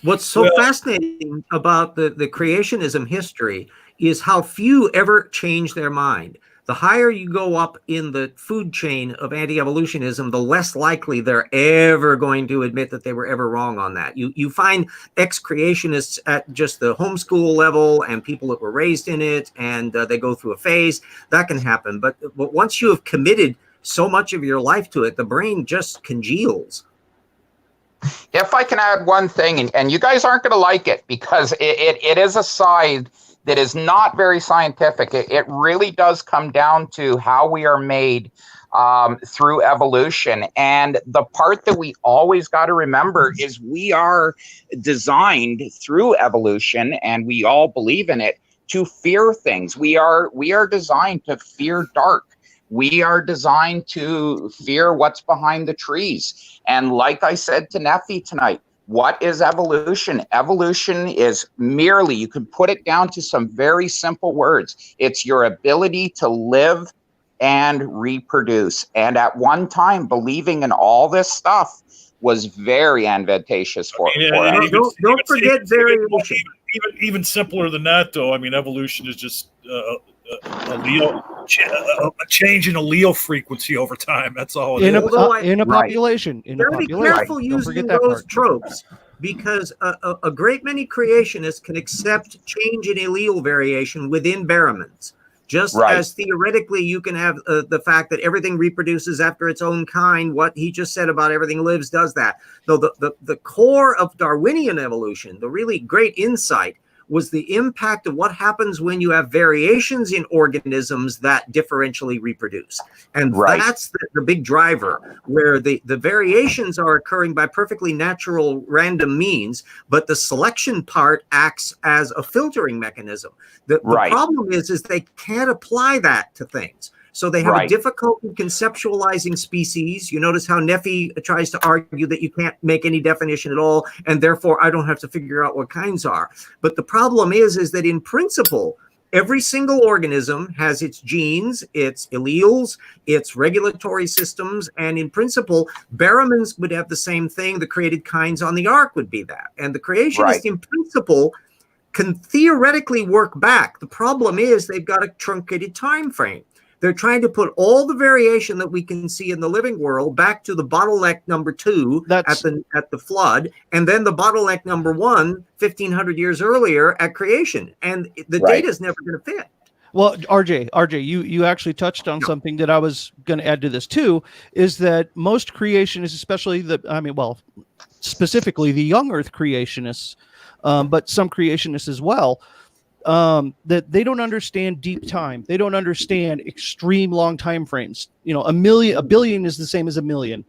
What's so fascinating about the creationism history is how few ever change their mind. The higher you go up in the food chain of anti-evolutionism, the less likely they're ever going to admit that they were ever wrong on that. You find ex-creationists at just the homeschool level and people that were raised in it, and they go through a phase. That can happen. But once you have committed so much of your life to it, the brain just congeals. If I can add one thing, and you guys aren't going to like it because it is a side that is not very scientific. It really does come down to how we are made through evolution. And the part that we always got to remember is we are designed through evolution, and we all believe in it, to fear things. We are designed to fear dark. We are designed to fear what's behind the trees. And like I said to Nephy tonight, what is evolution? Evolution is merely, you can put it down to some very simple words. It's your ability to live and reproduce. And at one time, believing in all this stuff was very advantageous for us. Don't forget variation. Even simpler than that, though. I mean, evolution is just a change in allele frequency over time. That's all. In a population. You gotta be careful using those tropes, because a great many creationists can accept change in allele variation within Barrowmans. Just as theoretically you can have the fact that everything reproduces after its own kind. What he just said about everything lives does that. Though the core of Darwinian evolution, the really great insight, was the impact of what happens when you have variations in organisms that differentially reproduce. And that's the big driver, where the variations are occurring by perfectly natural random means, but the selection part acts as a filtering mechanism. The problem is they can't apply that to things. So they have a difficulty conceptualizing species. You notice how Nephy tries to argue that you can't make any definition at all, and therefore I don't have to figure out what kinds are. But the problem is that in principle, every single organism has its genes, its alleles, its regulatory systems, and in principle, Barrowmans would have the same thing. The created kinds on the ark would be that. And the creationist in principle can theoretically work back. The problem is they've got a truncated time frame. They're trying to put all the variation that we can see in the living world back to the bottleneck number 2 at the flood, and then the bottleneck number 1, 1,500 years earlier at creation. And the data is never going to fit. Well, RJ, you actually touched on something that I was going to add to this too, is that most creationists, especially specifically the young Earth creationists, but some creationists as well, that they don't understand deep time. They don't understand extreme long time frames. You know, a billion is the same as a million.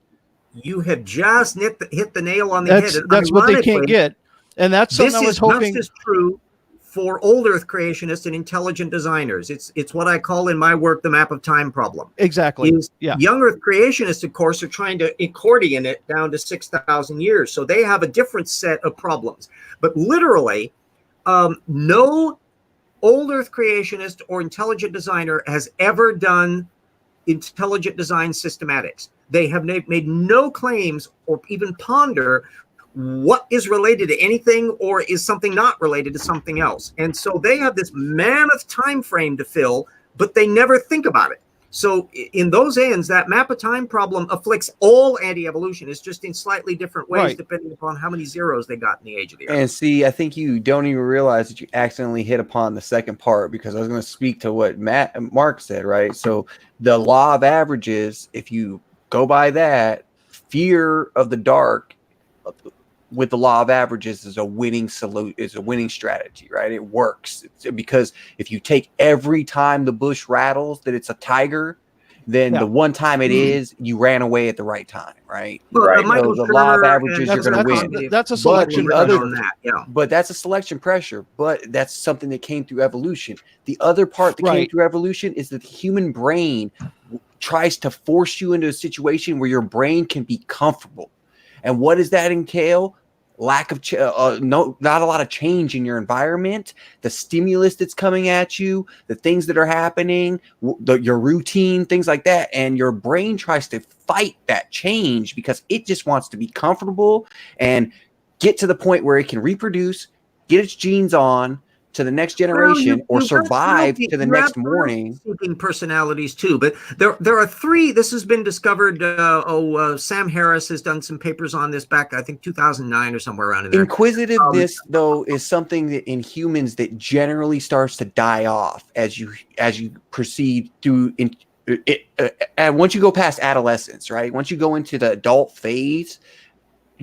You have just hit the nail on the head. That's what they can't get, and that's something I was hoping. This is true for old Earth creationists and intelligent designers. It's what I call in my work the map of time problem. Exactly. Young Earth creationists, of course, are trying to accordion it down to 6,000 years, so they have a different set of problems. But literally, no old Earth creationist or intelligent designer has ever done intelligent design systematics. They have made no claims or even ponder what is related to anything or is something not related to something else. And so they have this mammoth time frame to fill, but they never think about it. So in those ends, that map of time problem afflicts all anti-evolutionists, just in slightly different ways, depending upon how many zeros they got in the age of the Earth. And see, I think you don't even realize that you accidentally hit upon the second part, because I was going to speak to what Mark said, right? So the law of averages, if you go by that, fear of the dark with the law of averages is a winning strategy, right? It works because if you take every time the bush rattles that it's a tiger, then the one time it is, you ran away at the right time, right? Well, So the law of averages, you're going to win. That's a selection pressure on that, but that's a selection pressure. But that's something that came through evolution. The other part that came through evolution is that the human brain tries to force you into a situation where your brain can be comfortable. And what does that entail? Lack of not a lot of change in your environment, the stimulus that's coming at you, the things that are happening, your routine, things like that. And your brain tries to fight that change because it just wants to be comfortable. And get to the point where it can reproduce, get its genes on to the next generation, or survive to the next morning. Seeking personalities too, but there are three. This has been discovered. Sam Harris has done some papers on this back, I think 2009 or somewhere around in there. Inquisitiveness, though, is something that in humans that generally starts to die off as you proceed through and once you go past adolescence, right? Once you go into the adult phase,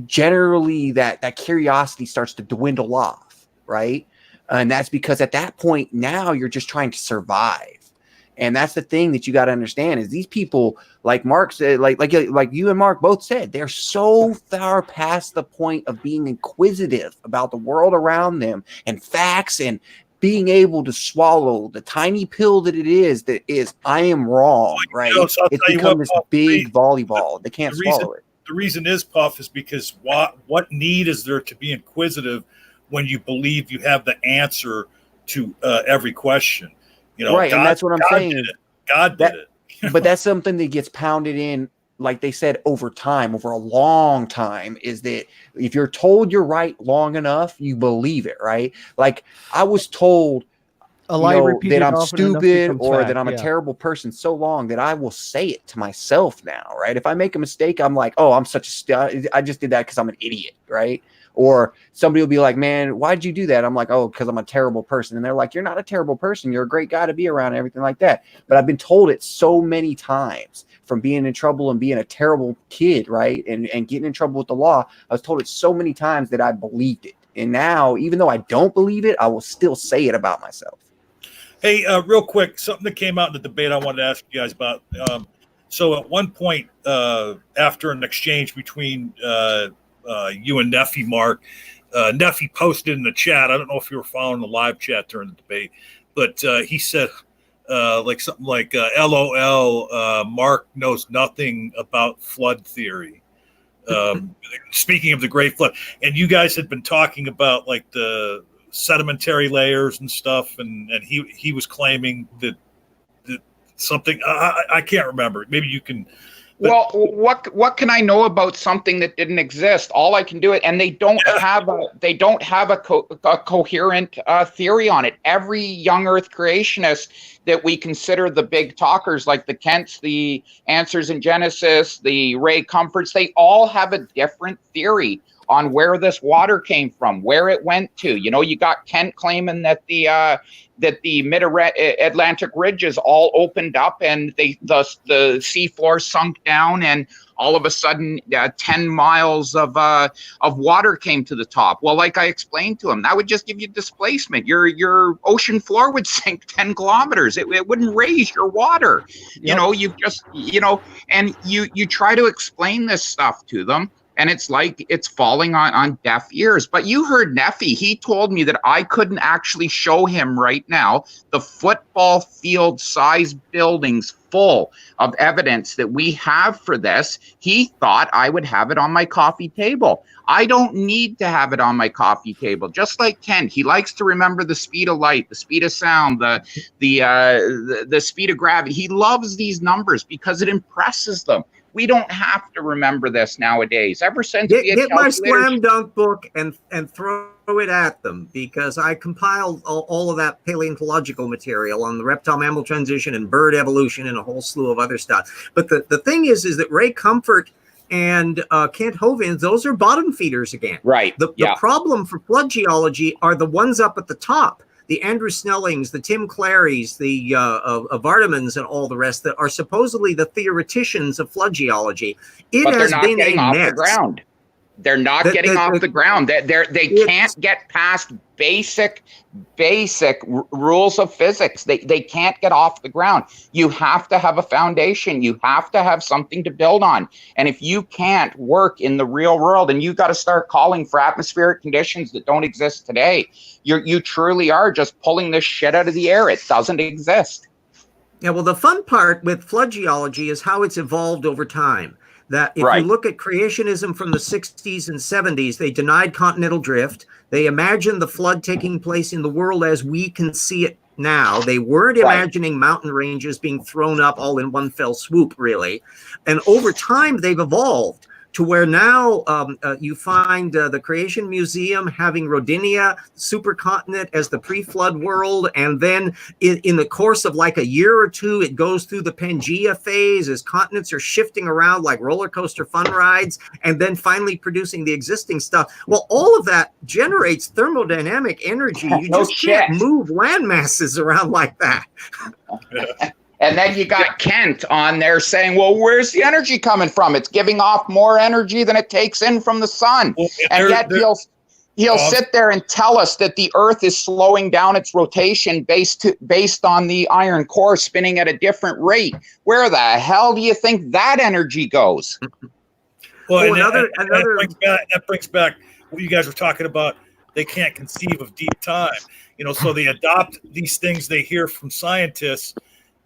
generally that curiosity starts to dwindle off, right? And that's because at that point now you're just trying to survive. And that's the thing that you got to understand is these people, like Mark said, like you and Mark both said, they're so far past the point of being inquisitive about the world around them and facts and being able to swallow the tiny pill that is I am wrong, right? So it's become this big volleyball. They can't swallow it. The reason is, Puff, is because what need is there to be inquisitive when you believe you have the answer to every question? Right, and that's what I'm saying. God did it. But that's something that gets pounded in, like they said, over a long time, is that if you're told you're right long enough, you believe it, right? Like I was told that I'm stupid or that I'm a terrible person so long that I will say it to myself now, right? If I make a mistake, I'm like, oh, I'm such I just did that because I'm an idiot, right? Or somebody will be like, man, why'd you do that? I'm like, oh, because I'm a terrible person. And they're like, you're not a terrible person. You're a great guy to be around and everything like that. But I've been told it so many times from being in trouble and being a terrible kid, right? And getting in trouble with the law. I was told it so many times that I believed it. And now, even though I don't believe it, I will still say it about myself. Hey, real quick, something that came out in the debate I wanted to ask you guys about. So at one point, after an exchange between you and Nephy, Mark, Nephy posted in the chat. I don't know if you were following the live chat during the debate, but he said something like LOL, Mark knows nothing about flood theory. Speaking of the Great Flood, and you guys had been talking about like the sedimentary layers and stuff, and he was claiming that something I can't remember. Maybe you can. Well, what can I know about something that didn't exist? All I can do it, and they don't have a coherent theory on it. Every young Earth creationist that we consider the big talkers, like the Kents, the Answers in Genesis, the Ray Comforts, they all have a different theory on where this water came from, where it went to. You got Kent claiming that the mid-Atlantic ridges all opened up and the seafloor sunk down, and all of a sudden 10 miles of water came to the top. Well, like I explained to him, that would just give you displacement. Your ocean floor would sink 10 kilometers. It wouldn't raise your water. Yep. And you try to explain this stuff to them, and it's like it's falling on deaf ears. But you heard Nephy. He told me that I couldn't actually show him right now the football field size buildings full of evidence that we have for this. He thought I would have it on my coffee table. I don't need to have it on my coffee table. Just like Ken, he likes to remember the speed of light, the speed of sound, the speed of gravity. He loves these numbers because it impresses them. We don't have to remember this nowadays. Ever since get my slam dunk book and throw it at them, because I compiled all of that paleontological material on the reptile mammal transition and bird evolution and a whole slew of other stuff. But the thing is that Ray Comfort and Kent Hovind, those are bottom feeders again. Right. The problem for flood geology are the ones up at the top. The Andrew Snellings, the Tim Clarys, the Vardemans, and all the rest that are supposedly the theoreticians of flood geology. But they're not getting off the ground. They're not getting off the ground. They can't get past basic rules of physics. They can't get off the ground. You have to have a foundation. You have to have something to build on. And if you can't work in the real world, and you got to start calling for atmospheric conditions that don't exist today, you truly are just pulling this shit out of the air. It doesn't exist. Yeah, well, the fun part with flood geology is how it's evolved over time. That if you look at creationism from the 60s and 70s, they denied continental drift. They imagined the flood taking place in the world as we can see it now. They weren't imagining mountain ranges being thrown up all in one fell swoop, really. And over time, they've evolved to where now you find the Creation Museum having Rodinia supercontinent as the pre-flood world, and then in the course of like a year or two, it goes through the Pangea phase as continents are shifting around like roller coaster fun rides, and then finally producing the existing stuff. Well, all of that generates thermodynamic energy. You No just can't shit. move land masses around like that. And then you got Kent on there saying, well, where's the energy coming from? It's giving off more energy than it takes in from the sun. Well, and yet he'll sit there and tell us that the Earth is slowing down its rotation based on the iron core spinning at a different rate. Where the hell do you think that energy goes? Well, that brings back what you guys were talking about. They can't conceive of deep time, so they adopt these things they hear from scientists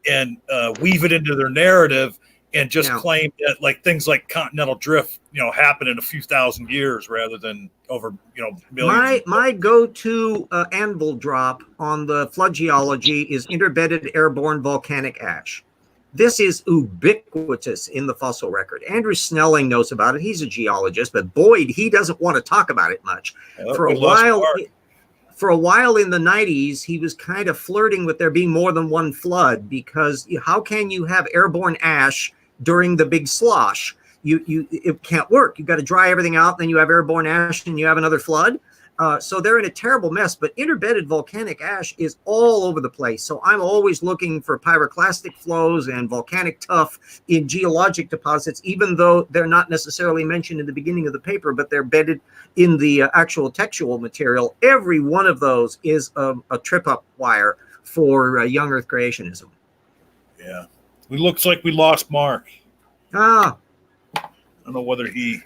and weave it into their narrative and just claim that like things like continental drift, happen in a few thousand years rather than over, millions. My go-to anvil drop on the flood geology is interbedded airborne volcanic ash. This is ubiquitous in the fossil record. Andrew Snelling knows about it. He's a geologist, but Boyd, he doesn't want to talk about it much. For a while in the 90s, he was kind of flirting with there being more than one flood, because how can you have airborne ash during the big slosh? It can't work. You've got to dry everything out, then you have airborne ash and you have another flood. So they're in a terrible mess, but interbedded volcanic ash is all over the place. So I'm always looking for pyroclastic flows and volcanic tuff in geologic deposits, even though they're not necessarily mentioned in the beginning of the paper, but they're bedded in the actual textual material. Every one of those is a trip-up wire for young Earth creationism. Yeah. It looks like we lost Mark. I don't know whether he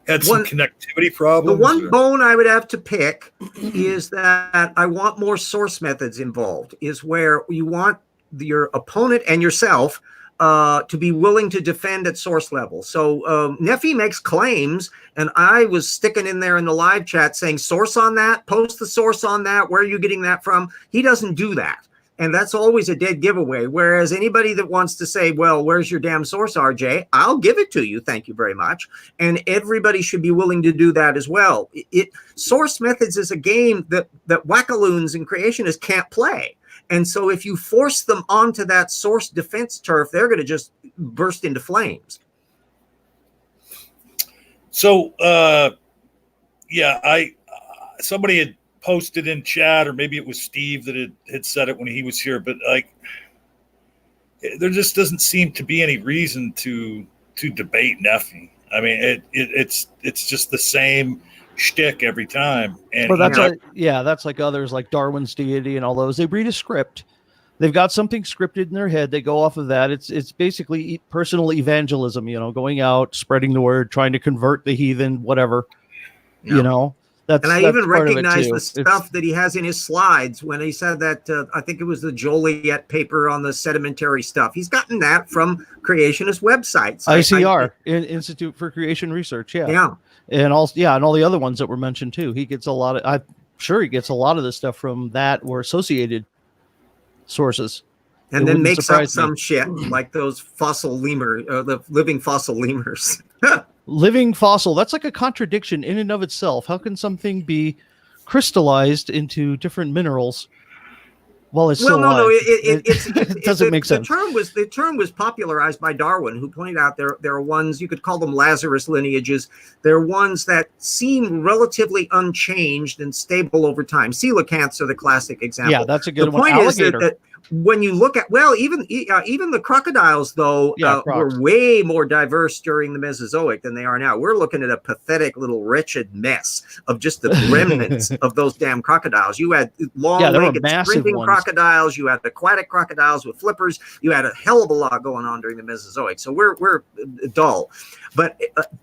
had some connectivity problems. The one bone I would have to pick is that I want more source methods involved, is where you want your opponent and yourself to be willing to defend at source level. So Nephy makes claims, and I was sticking in there in the live chat saying, source on that, post the source on that, where are you getting that from? He doesn't do that. And that's always a dead giveaway. Whereas anybody that wants to say, well, where's your damn source, RJ? I'll give it to you. Thank you very much. And everybody should be willing to do that as well. Source methods is a game that wackaloons and creationists can't play. And so if you force them onto that source defense turf, they're going to just burst into flames. So, somebody had posted in chat, or maybe it was Steve that had said it when he was here, but like, there just doesn't seem to be any reason to debate Nephy. I mean, it's just the same shtick every time. And well, that's like others like Darwin's Deity and all those. They read a script. They've got something scripted in their head. They go off of that. It's basically personal evangelism, going out, spreading the word, trying to convert the heathen, whatever, That's, and I even recognize the stuff that he has in his slides when he said that, I think it was the Joliet paper on the sedimentary stuff. He's gotten that from creationist websites. ICR, Institute for Creation Research. Yeah. And all the other ones that were mentioned too. He gets a lot of, I'm sure he gets a lot of the stuff from that or associated sources. And then makes up some shit like those fossil lemur, the living fossil lemurs. Living fossil, that's like a contradiction in and of itself. How can something be crystallized into different minerals while it's still alive? It doesn't make sense. The term was popularized by Darwin, who pointed out there are ones, you could call them Lazarus lineages. They're ones that seem relatively unchanged and stable over time. Coelacanths are the classic example. Yeah, that's a good one. The point is that when you look at, even the crocodiles, though, were way more diverse during the Mesozoic than they are now. We're looking at a pathetic little wretched mess of just the remnants of those damn crocodiles. You had long-legged sprinting crocodiles. You had aquatic crocodiles with flippers. You had a hell of a lot going on during the Mesozoic. So we're dull. But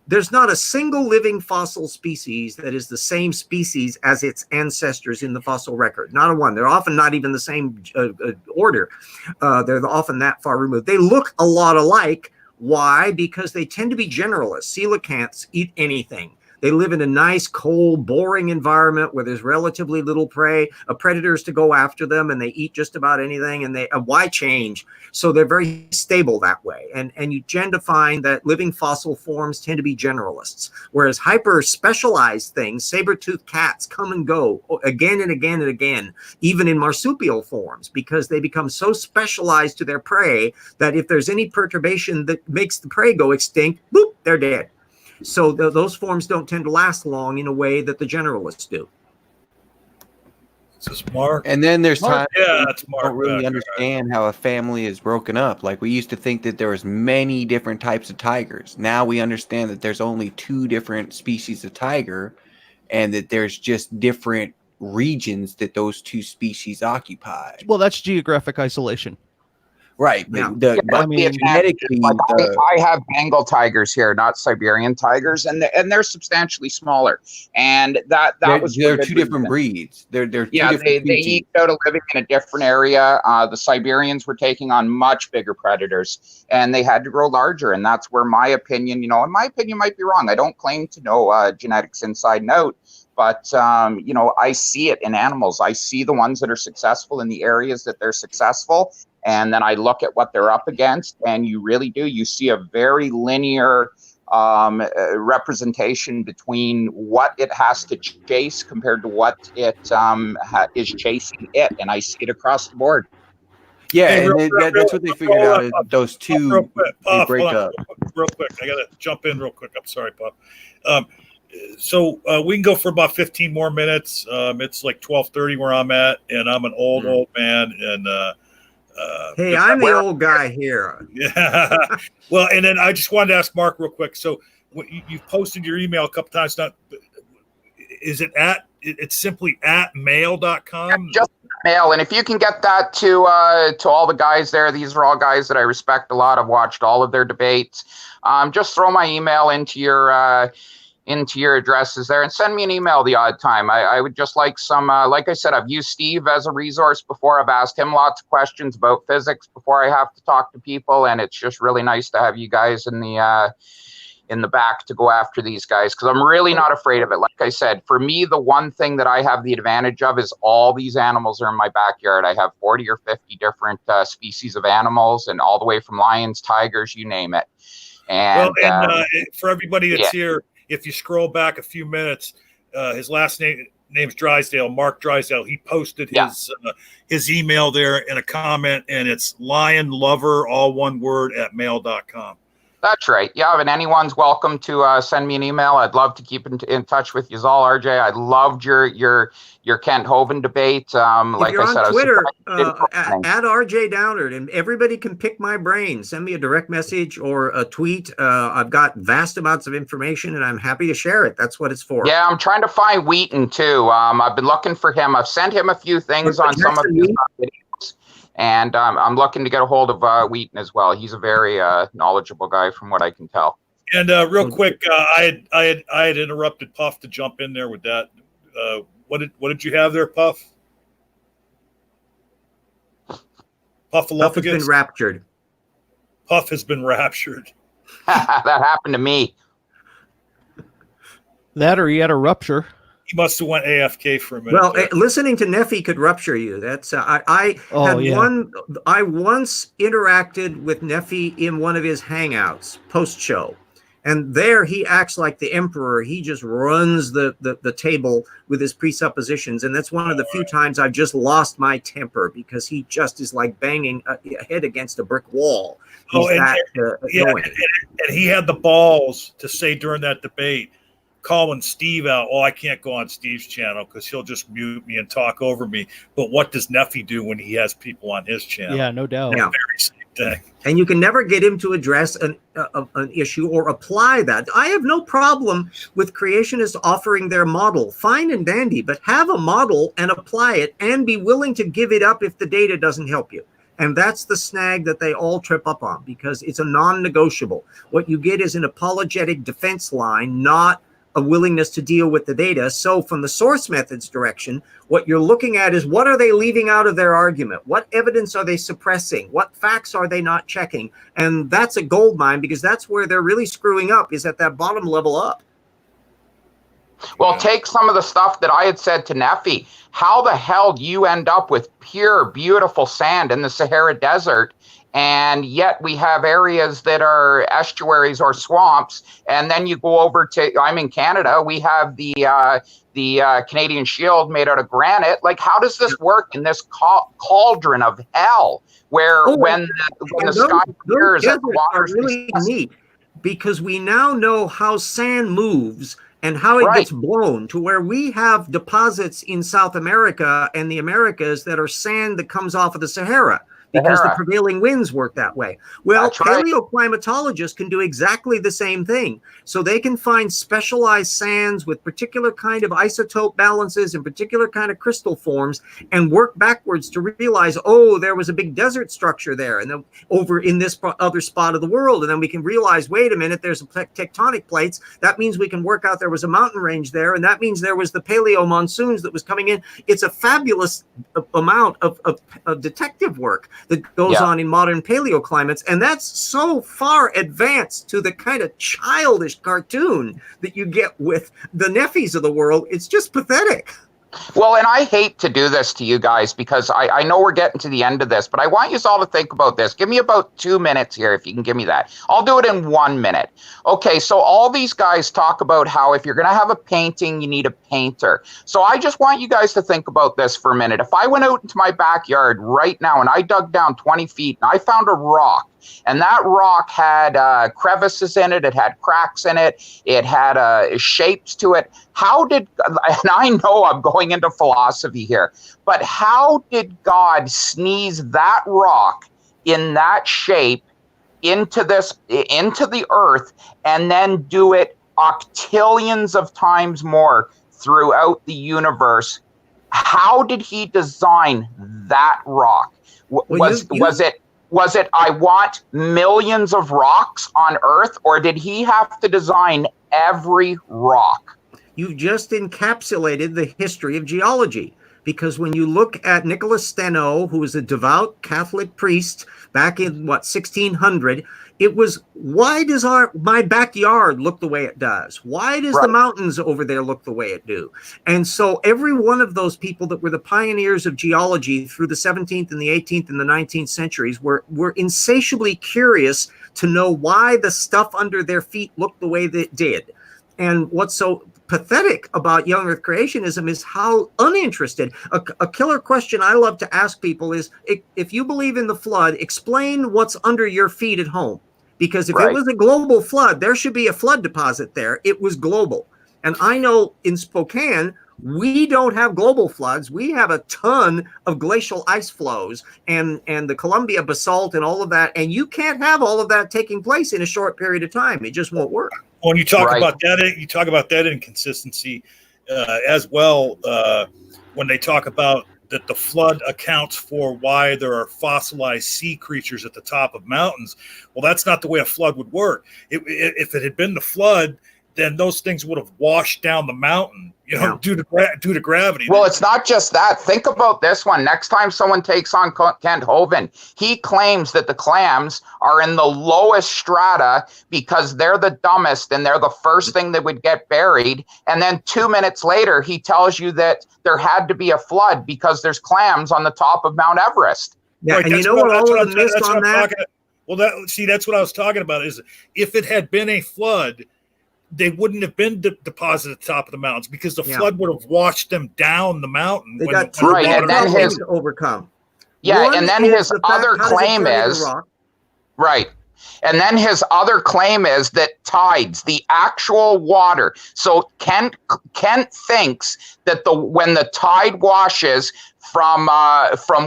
there's not a single living fossil species that is the same species as its ancestors in the fossil record. Not a one. They're often not even the same order. They're often that far removed. They look a lot alike. Why? Because they tend to be generalists. Coelacanths eat anything. They live in a nice, cold, boring environment where there's relatively little prey, predators to go after them, and they eat just about anything. And why change? So they're very stable that way. And you tend to find that living fossil forms tend to be generalists, whereas hyper specialized things, saber-toothed cats, come and go again and again and again, even in marsupial forms, because they become so specialized to their prey that if there's any perturbation that makes the prey go extinct, boop, they're dead. So those forms don't tend to last long in a way that the generalists do. This is Mark. And then there's Mark, times yeah, we that's Mark don't really back understand how a family is broken up. Like, we used to think that there was many different types of tigers. Now we understand that there's only 2 different species of tiger, and that there's just different regions that those 2 species occupy. Well, that's geographic isolation. Right. Yeah. But I mean, genetically, I have Bengal tigers here, not Siberian tigers, and they're substantially smaller. And that was they're 2 different breeds. They're 2 different they species. eked out living in a different area. The Siberians were taking on much bigger predators, and they had to grow larger. And that's where my opinion, and my opinion might be wrong. I don't claim to know genetics inside and out. But, I see it in animals. I see the ones that are successful in the areas that they're successful. And then I look at what they're up against, and you really do. You see a very linear representation between what it has to chase compared to what it is chasing it. And I see it across the board. Yeah, Hey, that's what they figured out. Is those 2 real quick, they Puff, break hold on, up. real quick. I got to jump in real quick. I'm sorry, Puff. So we can go for about 15 more minutes. It's like 12:30 where I'm at, and I'm an old man. And hey, I'm the old guy here. Yeah. Well, and then I just wanted to ask Mark real quick. So you've posted your email a couple times. Now, is it it's simply at mail.com? Just mail. And if you can get that to all the guys there, these are all guys that I respect a lot. I've watched all of their debates. Just throw my email into your addresses there and send me an email the odd time. I would just like some, like I said, I've used Steve as a resource before. I've asked him lots of questions about physics before I have to talk to people. And it's just really nice to have you guys in the back to go after these guys, because I'm really not afraid of it. Like I said, for me, the one thing that I have the advantage of is all these animals are in my backyard. I have 40 or 50 different species of animals, and all the way from lions, tigers, you name it. And, for everybody that's here, if you scroll back a few minutes, his last name's Drysdale, Mark Drysdale. He posted his email there in a comment, and it's lionlover, all one word, @mail.com. That's right. Yeah, and anyone's welcome to send me an email. I'd love to keep in touch with you all, RJ. I loved your Kent Hovind debate. Like you're I said, on Twitter, at RJ Downard, and everybody can pick my brain. Send me a direct message or a tweet. I've got vast amounts of information, and I'm happy to share it. That's what it's for. Yeah, I'm trying to find Wheaton too. I've been looking for him. I've sent him a few things on some of his videos. And I'm looking to get a hold of Wheaton as well. He's a very knowledgeable guy, from what I can tell. And real quick, I had interrupted Puff to jump in there with that. What did you have there, Puff? Puffalupagus? Puff has been raptured. Puff has been raptured. That happened to me. That, or he had a rupture. He must have went AFK for a minute. Well, listening to Nephy could rupture you. That's I once interacted with Nephy in one of his hangouts post-show, and there he acts like the emperor. He just runs the table with his presuppositions, and that's one of the few times I've just lost my temper, because he just is like banging a head against a brick wall. And he had the balls to say during that debate, calling Steve out, I can't go on Steve's channel because he'll just mute me and talk over me. But what does Nephy do when he has people on his channel? Yeah, no doubt. Yeah. Very same thing. And you can never get him to address an issue or apply that. I have no problem with creationists offering their model, fine and dandy, but have a model and apply it, and be willing to give it up if the data doesn't help you. And that's the snag that they all trip up on, because it's a non-negotiable. What you get is an apologetic defense line, not a willingness to deal with the data. So from the source methods direction, what you're looking at is, what are they leaving out of their argument? What evidence are they suppressing? What facts are they not checking? And that's a gold mine, because that's where they're really screwing up, is at that bottom level up. Well, take some of the stuff that I had said to Nephy. How the hell do you end up with pure, beautiful sand in the Sahara Desert? And yet we have areas that are estuaries or swamps. And then you go over to, I'm in Canada, we have the Canadian Shield made out of granite. Like, how does this work in this cauldron of hell where when the sky clears and the water is really neat, because we now know how sand moves and how it gets blown, to where we have deposits in South America and the Americas that are sand that comes off of the Sahara, because the prevailing winds work that way. Well, paleoclimatologists can do exactly the same thing. So they can find specialized sands with particular kind of isotope balances and particular kind of crystal forms and work backwards to realize, oh, there was a big desert structure there and then over in this other spot of the world. And then we can realize, wait a minute, there's tectonic plates. That means we can work out there was a mountain range there. And that means there was the paleo monsoons that was coming in. It's a fabulous amount of detective work that goes on in modern paleoclimates, and that's so far advanced to the kind of childish cartoon that you get with the Nephys of the world. It's just pathetic. Well, and I hate to do this to you guys because I know we're getting to the end of this, but I want you all to think about this. Give me about 2 minutes here, if you can give me that. I'll do it in 1 minute. Okay, so all these guys talk about how if you're going to have a painting, you need a painter. So I just want you guys to think about this for a minute. If I went out into my backyard right now and I dug down 20 feet and I found a rock, and that rock had crevices in it, it had cracks in it, it had shapes to it. How did, and I know I'm going into philosophy here, but how did God sneeze that rock in that shape into the earth and then do it octillions of times more throughout the universe? How did he design that rock? Was it I want millions of rocks on Earth, or did he have to design every rock? You've just encapsulated the history of geology, because when you look at Nicholas Steno, who was a devout Catholic priest back in 1600, it was, why does my backyard look the way it does? Why does the mountains over there look the way it do? And so every one of those people that were the pioneers of geology through the 17th and the 18th and the 19th centuries were insatiably curious to know why the stuff under their feet looked the way that it did. And what's so pathetic about young earth creationism is how uninterested. A killer question I love to ask people is, if you believe in the flood, explain what's under your feet at home. Because if it was a global flood, there should be a flood deposit there. It was global. And I know in Spokane, we don't have global floods. We have a ton of glacial ice flows and the Columbia basalt and all of that. And you can't have all of that taking place in a short period of time. It just won't work. When you talk about that, you talk about that inconsistency as well. When they talk about that the flood accounts for why there are fossilized sea creatures at the top of mountains. Well, that's not the way a flood would work. If it had been the flood, then those things would have washed down the mountain, due to gravity. Well, it's not just that. Think about this one. Next time someone takes on Kent Hovind, he claims that the clams are in the lowest strata because they're the dumbest and they're the first thing that would get buried. And then 2 minutes later, he tells you that there had to be a flood because there's clams on the top of Mount Everest. Yeah, right, and you know what all of the myths on that? That's what I was talking about, is if it had been a flood, they wouldn't have been deposited at the top of the mountains because the flood would have washed them down the mountain. They got two and then his to overcome. Yeah, one, and then his other claim is and then his other claim is that tides, the actual water. So Kent thinks that when the tide washes from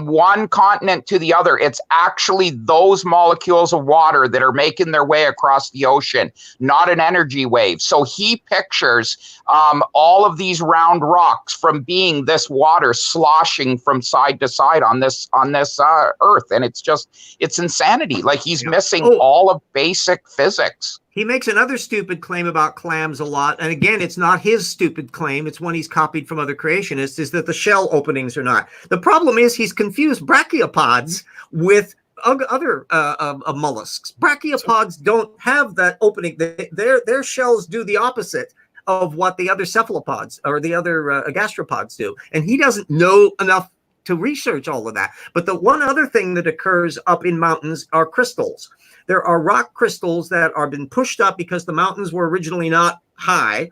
one continent to the other, it's actually those molecules of water that are making their way across the ocean, not an energy wave. So he pictures all of these round rocks from being this water sloshing from side to side on this earth, and it's insanity. Like he's missing all of basic physics. He makes another stupid claim about clams a lot. And again, it's not his stupid claim. It's one he's copied from other creationists, is that the shell openings are not. The problem is he's confused brachiopods with other mollusks. Brachiopods don't have that opening. Their shells do the opposite of what the other cephalopods or the other gastropods do. And he doesn't know enough to research all of that. But the one other thing that occurs up in mountains are crystals. There are rock crystals that are been pushed up because the mountains were originally not high.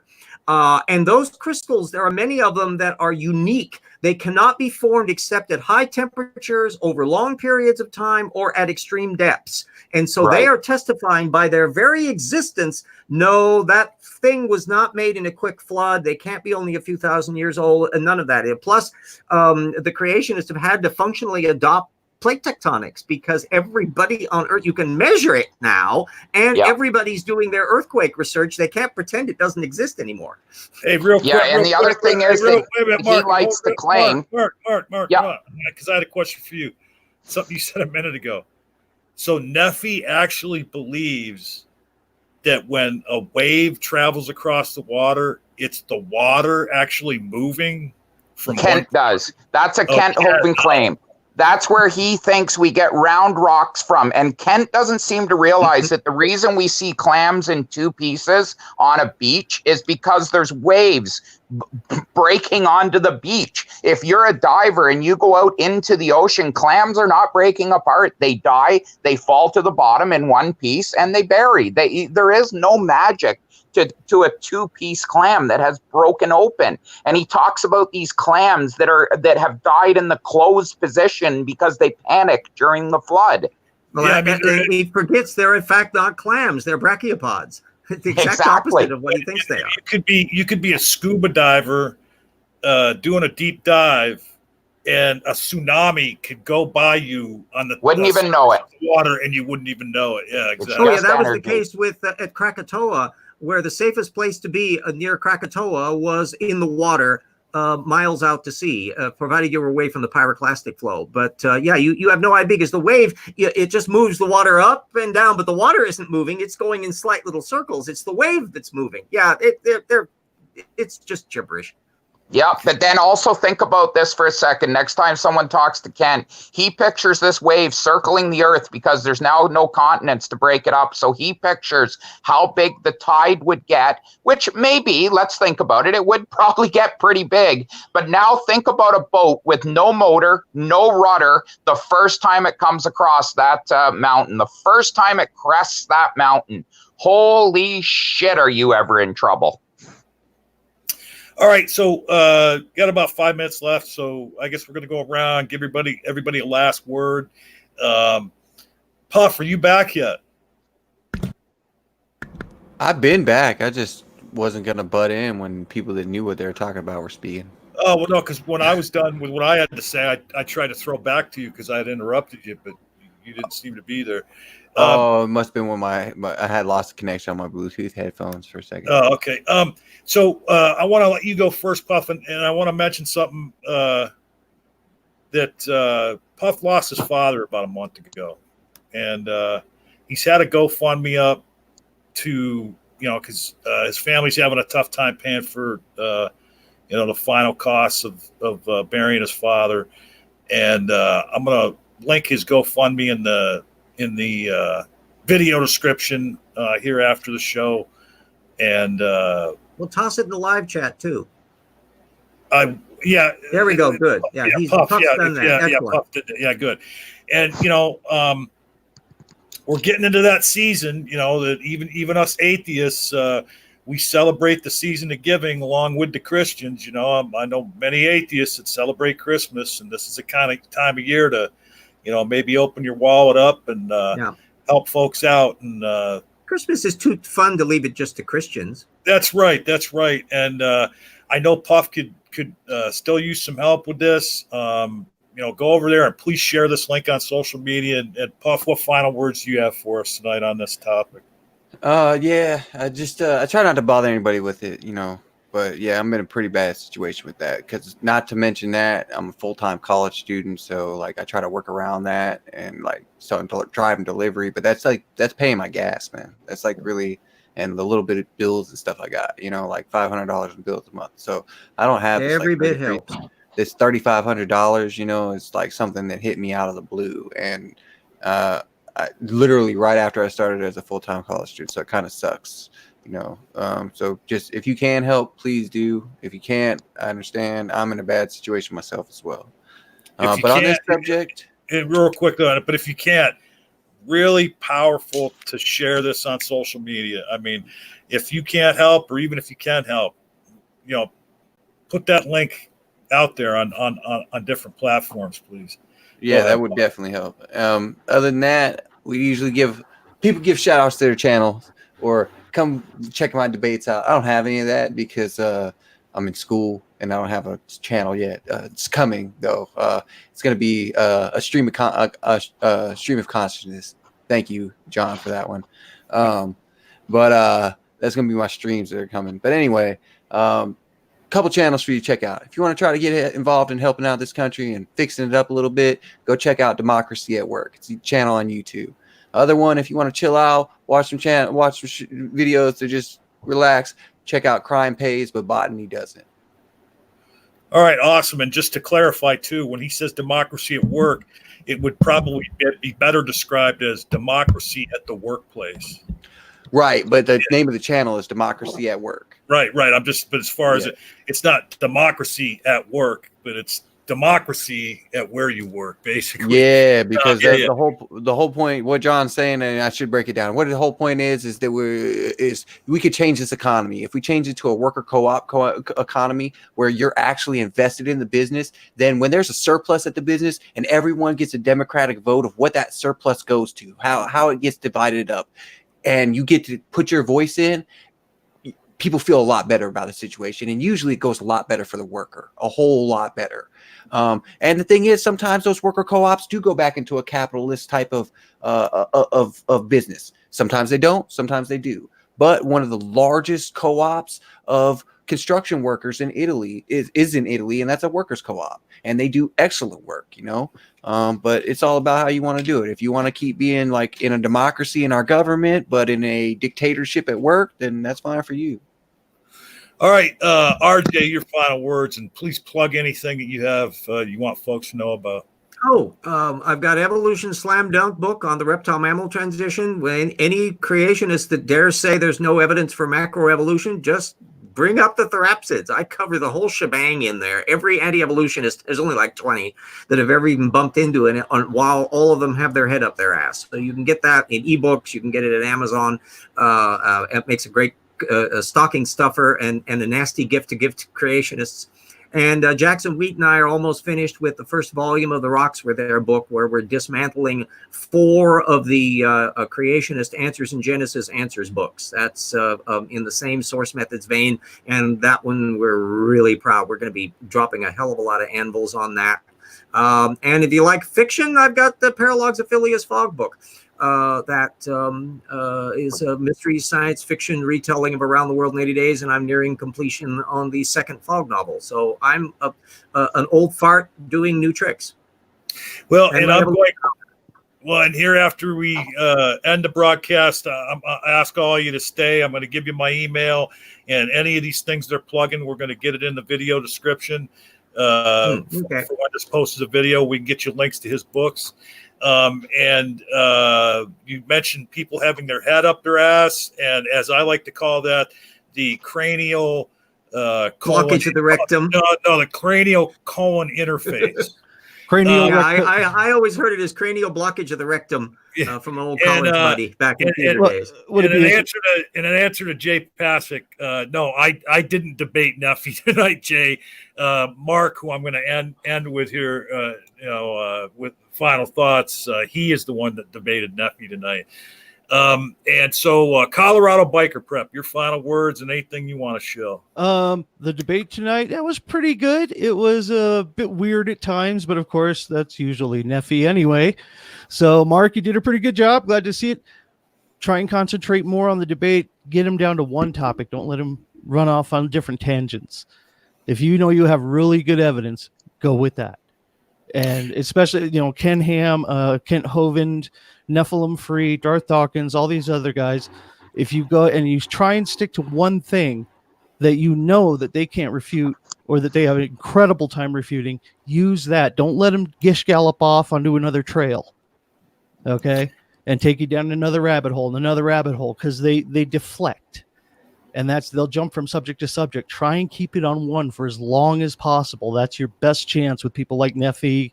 And those crystals, there are many of them that are unique. They cannot be formed except at high temperatures over long periods of time or at extreme depths. And so they are testifying by their very existence, no, that thing was not made in a quick flood. They can't be only a few thousand years old, and none of that. Plus, the creationists have had to functionally adopt plate tectonics because everybody on Earth, you can measure it now, and everybody's doing their earthquake research. They can't pretend it doesn't exist anymore. Hey, real quick. And the other thing is that he likes to claim. Mark, because I had a question for you. Something you said a minute ago. So Nephy actually believes that when a wave travels across the water, it's the water actually moving from Kent does. That's a Kent Hovind claim. That's where he thinks we get round rocks from. And Kent doesn't seem to realize that the reason we see clams in two pieces on a beach is because there's waves breaking onto the beach. If you're a diver and you go out into the ocean, clams are not breaking apart. They die, they fall to the bottom in one piece, and they bury. There is no magic to a two-piece clam that has broken open. And he talks about these clams that have died in the closed position because they panicked during the flood. Well, he forgets they're in fact not clams, they're brachiopods. The exact opposite of what he thinks they are. You could be a scuba diver doing a deep dive, and a tsunami could go by you on the wouldn't even know it water, and you wouldn't even know it. Yeah, exactly. Oh yeah, that was the case with at Krakatoa, where the safest place to be near Krakatoa was in the water, miles out to sea, provided you were away from the pyroclastic flow. But you have no idea because the wave, it just moves the water up and down, but the water isn't moving. It's going in slight little circles. It's the wave that's moving. Yeah, it's just gibberish. Yeah, but then also think about this for a second. Next time someone talks to Ken, he pictures this wave circling the Earth because there's now no continents to break it up. So he pictures how big the tide would get, which maybe, let's think about it, it would probably get pretty big. But now think about a boat with no motor, no rudder, the first time it comes across that mountain, the first time it crests that mountain. Holy shit, are you ever in trouble? All right, so got about 5 minutes left, so I guess we're going to go around, give everybody a last word. Puff, are you back yet? I've been back. I just wasn't going to butt in when people that knew what they were talking about were speaking. Oh, well, no, because when I was done with what I had to say, I tried to throw back to you because I had interrupted you, but you didn't seem to be there. It must have been when I had lost the connection on my Bluetooth headphones for a second. Oh, okay. So I want to let you go first, Puff, and I want to mention something that Puff lost his father about a month ago, and he's had a GoFundMe up to, because his family's having a tough time paying for the final costs of burying his father, and I'm gonna link his GoFundMe in the video description here after the show, and we'll toss it in the live chat too. Yeah, there we go. Good. Yeah, Puff's done that. Puff did that. Yeah, good. And we're getting into that season. That even us atheists, we celebrate the season of giving along with the Christians. I know many atheists that celebrate Christmas, and this is the kind of time of year to maybe open your wallet up and help folks out. And Christmas is too fun to leave it just to Christians. That's right. And I know Puff could still use some help with this. Go over there and please share this link on social media. And Puff, what final words do you have for us tonight on this topic? I try not to bother anybody with it, but yeah, I'm in a pretty bad situation with that, because not to mention that I'm a full-time college student. So I try to work around that and starting to drive and delivery, but that's paying my gas, man. That's really, and the little bit of bills and stuff I got, $500 in bills a month. So I don't have every bit helps. This $3,500, is something that hit me out of the blue. And, literally right after I started as a full-time college student. So it kind of sucks. So just if you can help, please do. If you can't, I understand. I'm in a bad situation myself as well. But on this subject, real quick on it, but if you can't, really powerful to share this on social media. I mean, if you can't help, or even if you can help, put that link out there on different platforms, please. Yeah, that would definitely help. Other than that, we usually give shout outs to their channels or come check my debates out. I don't have any of that because I'm in school and I don't have a channel yet. It's coming though. It's going to be a stream of consciousness. Thank you, John, for that one. But that's going to be my streams that are coming. But anyway, couple channels for you to check out. If you want to try to get involved in helping out this country and fixing it up a little bit, go check out Democracy at Work. It's a channel on YouTube. Other one, if you want to chill out, watch some videos to just relax, check out Crime Pays, but Botany doesn't. All right, awesome. And just to clarify too, when he says democracy at work, it would probably be better described as democracy at the workplace. Right, but the name of the channel is Democracy at Work. But as far as it's not democracy at work, but it's democracy at where you work, basically. Yeah, because the whole point, what John's saying, and I should break it down. What the whole point is that we could change this economy. If we change it to a worker co-op economy where you're actually invested in the business, then when there's a surplus at the business and everyone gets a democratic vote of what that surplus goes to, how it gets divided up, and you get to put your voice in, people feel a lot better about the situation. And usually it goes a lot better for the worker, a whole lot better. And the thing is, sometimes those worker co-ops do go back into a capitalist type of business. Sometimes they don't, sometimes they do. But one of the largest co-ops of construction workers in Italy is in Italy, and that's a workers co-op. And they do excellent work, but it's all about how you want to do it. If you want to keep being like in a democracy in our government, but in a dictatorship at work, then that's fine for you. All right, RJ, your final words, and please plug anything that you have you want folks to know about. I've got Evolution Slam Dunk book on the reptile mammal transition. When any creationist that dares say there's no evidence for macroevolution, just bring up the therapsids. I cover the whole shebang in there. Every anti-evolutionist, there's only like 20 that have ever even bumped into it, while all of them have their head up their ass. So you can get that in ebooks. You can get it at Amazon. It makes a great stocking stuffer and a nasty gift to give to creationists. And Jackson Wheat and I are almost finished with the first volume of the Rocks Were There book, where we're dismantling 4 of the creationist Answers in Genesis Answers books. That's in the same source methods vein. And that one, we're really proud. We're going to be dropping a hell of a lot of anvils on that. And if you like fiction, I've got the Paralogs of Phileas Fogg book. That is a mystery science fiction retelling of Around the World in 80 Days, and I'm nearing completion on the second Fogg novel. So I'm an old fart doing new tricks. Well, and here after we end the broadcast, I ask all you to stay. I'm going to give you my email, and any of these things they're plugging, we're going to get it in the video description. For when this posts a video, we can get you links to his books. And you mentioned people having their head up their ass, and as I like to call that, the cranial blockage of the rectum. No, the cranial colon interface. I always heard it as cranial blockage of the rectum from an old college buddy back in theater days. In an answer to Jay Pasick, no, I didn't debate Nephy tonight, Jay. Mark, who I'm going to end with here, with final thoughts, he is the one that debated Nephy tonight. And so Colorado Biker Prep, your final words and anything you want to show. The debate tonight, that was pretty good. It was a bit weird at times, but of course that's usually Nephy anyway. So Mark, you did a pretty good job. Glad to see it. Try and concentrate more on the debate. Get him down to one topic. Don't let him run off on different tangents. If you know you have really good evidence, go with that. And especially, Ken Ham, Kent Hovind, Nephilim Free, Darth Dawkins, all these other guys, if you go and you try and stick to one thing that you know that they can't refute or that they have an incredible time refuting, use that. Don't let them gish gallop off onto another trail, okay, and take you down another rabbit hole, because they deflect. And they'll jump from subject to subject. Try and keep it on one for as long as possible. That's your best chance with people like Nephy,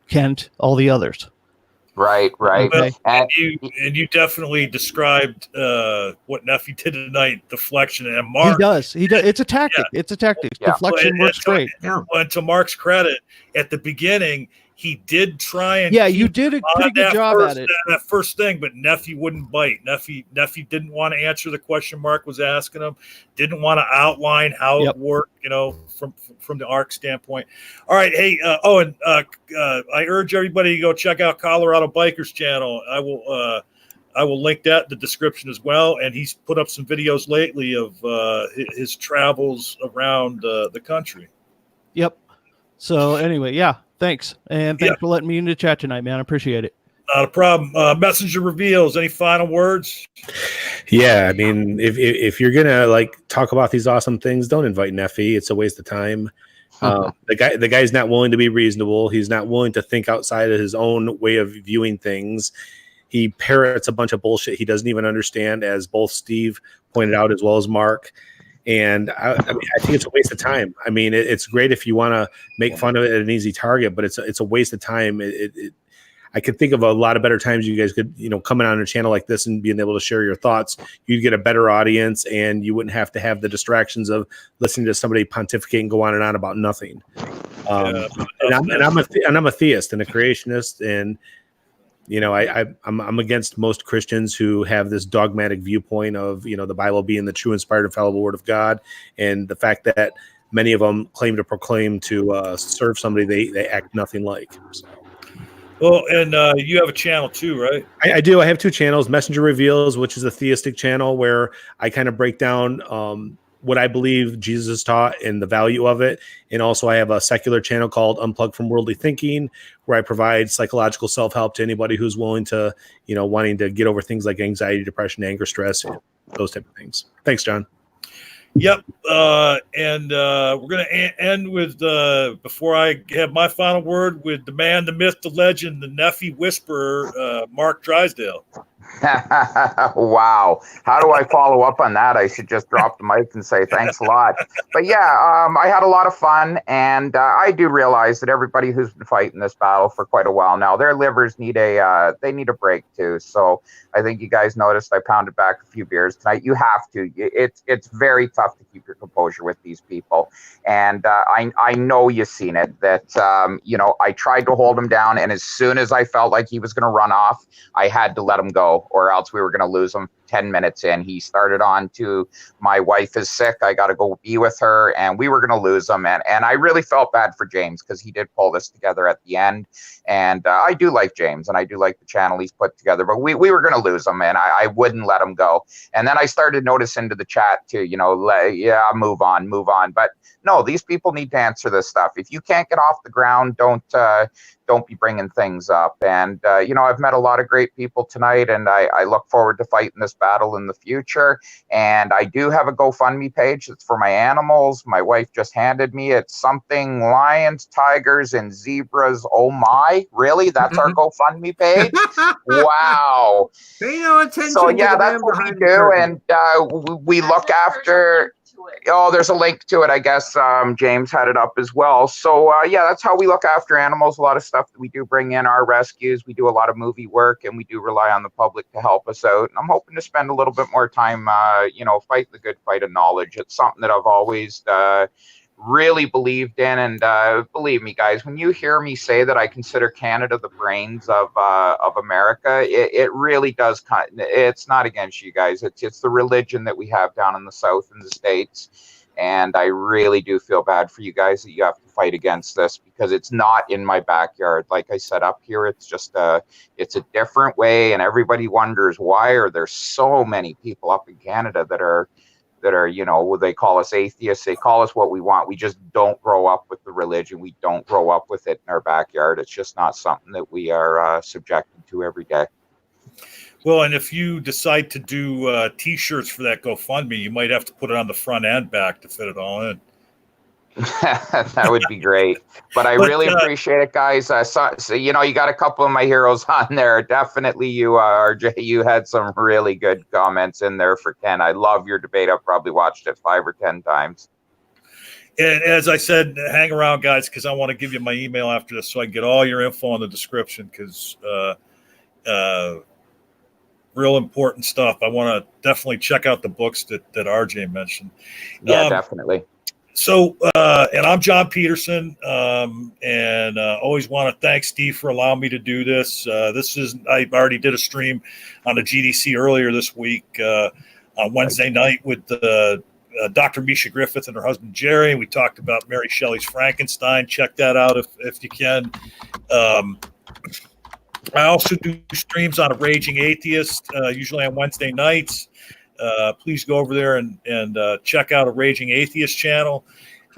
Kent, all the others. Right. Okay. And you definitely described what Nephy did tonight, deflection, and Mark. He does. It's a tactic. Yeah. It's a tactic. Yeah. Deflection works great. And to Mark's credit, at the beginning, he did try and you did a pretty good job at it. That first thing, but Nephy wouldn't bite. Nephy didn't want to answer the question Mark was asking him. Didn't want to outline how it worked, from the ARC standpoint. All right, hey, I urge everybody to go check out Colorado Biker's channel. I will link that in the description as well. And he's put up some videos lately of his travels around the country. Yep. So anyway, thanks. And thanks for letting me into chat tonight, man. I appreciate it. Not a problem. Messenger reveals. Any final words? Yeah, I mean, if you're gonna talk about these awesome things, don't invite Nephy. It's a waste of time. The guy's not willing to be reasonable. He's not willing to think outside of his own way of viewing things. He parrots a bunch of bullshit he doesn't even understand, as both Steve pointed out as well as Mark. And I think it's a waste of time. I mean, it's great if you want to make fun of it at an easy target, but it's a waste of time. I could think of a lot of better times you guys could, coming on a channel like this and being able to share your thoughts. You'd get a better audience, and you wouldn't have to have the distractions of listening to somebody pontificate and go on and on about nothing. And I'm a theist and a creationist, and I'm against most Christians who have this dogmatic viewpoint of, the Bible being the true, inspired, infallible word of God. And the fact that many of them claim to proclaim to serve somebody they act nothing like. So. Well, and you have a channel too, right? I do. I have two channels, Messenger Reveals, which is a theistic channel where I kind of break down what I believe Jesus taught and the value of it. And also I have a secular channel called Unplugged from Worldly Thinking, where I provide psychological self-help to anybody who's willing to, wanting to get over things like anxiety, depression, anger, stress, those type of things. Thanks, John. Yep. And we're going to end with, before I have my final word, with the man, the myth, the legend, the Nephy whisperer, Mark Drysdale. Wow. How do I follow up on that? I should just drop the mic and say thanks a lot. But I had a lot of fun, and I do realize that everybody who's been fighting this battle for quite a while now, their livers need a break too. So I think you guys noticed I pounded back a few beers tonight. You have to. It's very tough to keep your composure with these people, and I know you've seen it. That I tried to hold him down, and as soon as I felt like he was going to run off, I had to let him go, or else we were going to lose him 10 minutes in. He started on to, my wife is sick, I got to go be with her, and we were going to lose him. And I really felt bad for James, because he did pull this together at the end. And I do like James, and I do like the channel he's put together, but we were going to lose him, and I wouldn't let him go. And then I started noticing to the chat too, move on. But no, these people need to answer this stuff. If you can't get off the ground, don't be bringing things up. And, I've met a lot of great people tonight, and I look forward to fighting this battle in the future. And I do have a GoFundMe page. It's for my animals. My wife just handed me. It's something lions, tigers, and zebras. Oh my, really? That's our GoFundMe page? Wow. Pay no attention. So yeah, that's what we do. And we look after... Oh, there's a link to it, I guess. James had it up as well. So, that's how we look after animals. A lot of stuff that we do bring in our rescues. We do a lot of movie work, and we do rely on the public to help us out. And I'm hoping to spend a little bit more time, fight the good fight of knowledge. It's something that I've always really believed in. And believe me, guys, when you hear me say that I consider Canada the brains of America, it really does. It's not against you guys. It's the religion that we have down in the South and the States. And I really do feel bad for you guys that you have to fight against this, because it's not in my backyard. Like I said, up here, it's just it's a different way. And everybody wonders, why are there so many people up in Canada that are, they call us atheists, they call us what we want. We just don't grow up with the religion. We don't grow up with it in our backyard. It's just not something that we are subjected to every day. Well, and if you decide to do T-shirts for that GoFundMe, you might have to put it on the front and back to fit it all in. That would be great. But I really appreciate it, guys. So, you got a couple of my heroes on there. Definitely you, RJ. You had some really good comments in there for Ken. I love your debate. I've probably watched it 5 or 10 times. And as I said, hang around, guys, because I want to give you my email after this so I can get all your info in the description, because real important stuff. I want to definitely check out the books that RJ mentioned. Yeah, definitely. So, and I'm John Peterson, and always want to thank Steve for allowing me to do this. I already did a stream on the GDC earlier this week on Wednesday night with Dr. Misha Griffith and her husband Jerry. We talked about Mary Shelley's Frankenstein. Check that out if you can. I also do streams on a Raging Atheist, usually on Wednesday nights. Please go over there and check out a Raging Atheist channel.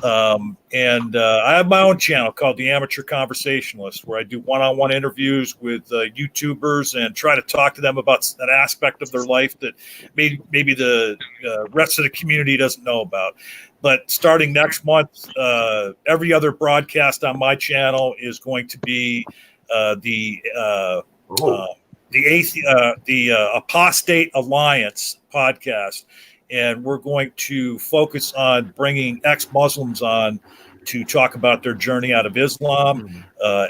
And I have my own channel called The Amateur Conversationalist, where I do one-on-one interviews with YouTubers and try to talk to them about an aspect of their life that maybe the rest of the community doesn't know about. But starting next month, every other broadcast on my channel is going to be the Apostate Alliance podcast, and we're going to focus on bringing ex-Muslims on to talk about their journey out of Islam.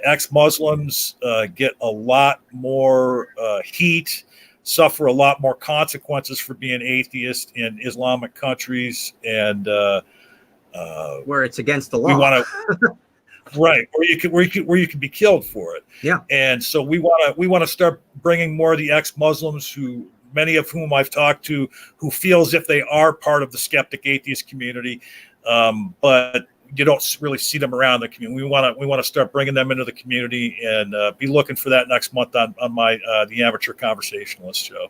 Ex-Muslims get a lot more heat, suffer a lot more consequences for being atheist in Islamic countries, and where it's against the law. We want to. Right, where you can be killed for it. Yeah, and so we want to start bringing more of the ex-Muslims, who many of whom I've talked to, who feel as if they are part of the skeptic atheist community, but you don't really see them around the community. We want to start bringing them into the community, and be looking for that next month on my the Amateur Conversationalist show.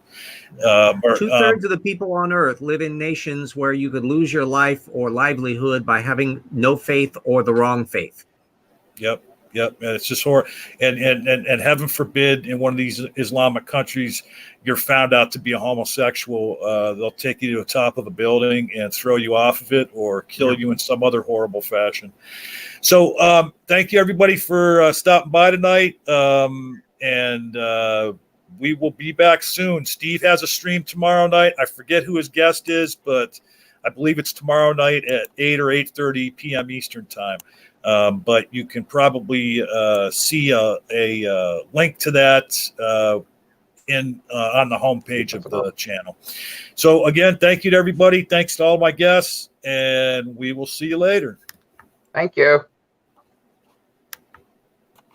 2/3 of the people on Earth live in nations where you could lose your life or livelihood by having no faith or the wrong faith. Yep. And it's just horrible. And heaven forbid, in one of these Islamic countries, you're found out to be a homosexual. They'll take you to the top of the building and throw you off of it, or kill you in some other horrible fashion. So thank you, everybody, for stopping by tonight. And we will be back soon. Steve has a stream tomorrow night. I forget who his guest is, but I believe it's tomorrow night at 8 or 8:30 p.m. Eastern time. But you can probably see a link to that on the homepage of the channel. So again, thank you to everybody. Thanks to all my guests, and we will see you later. Thank you.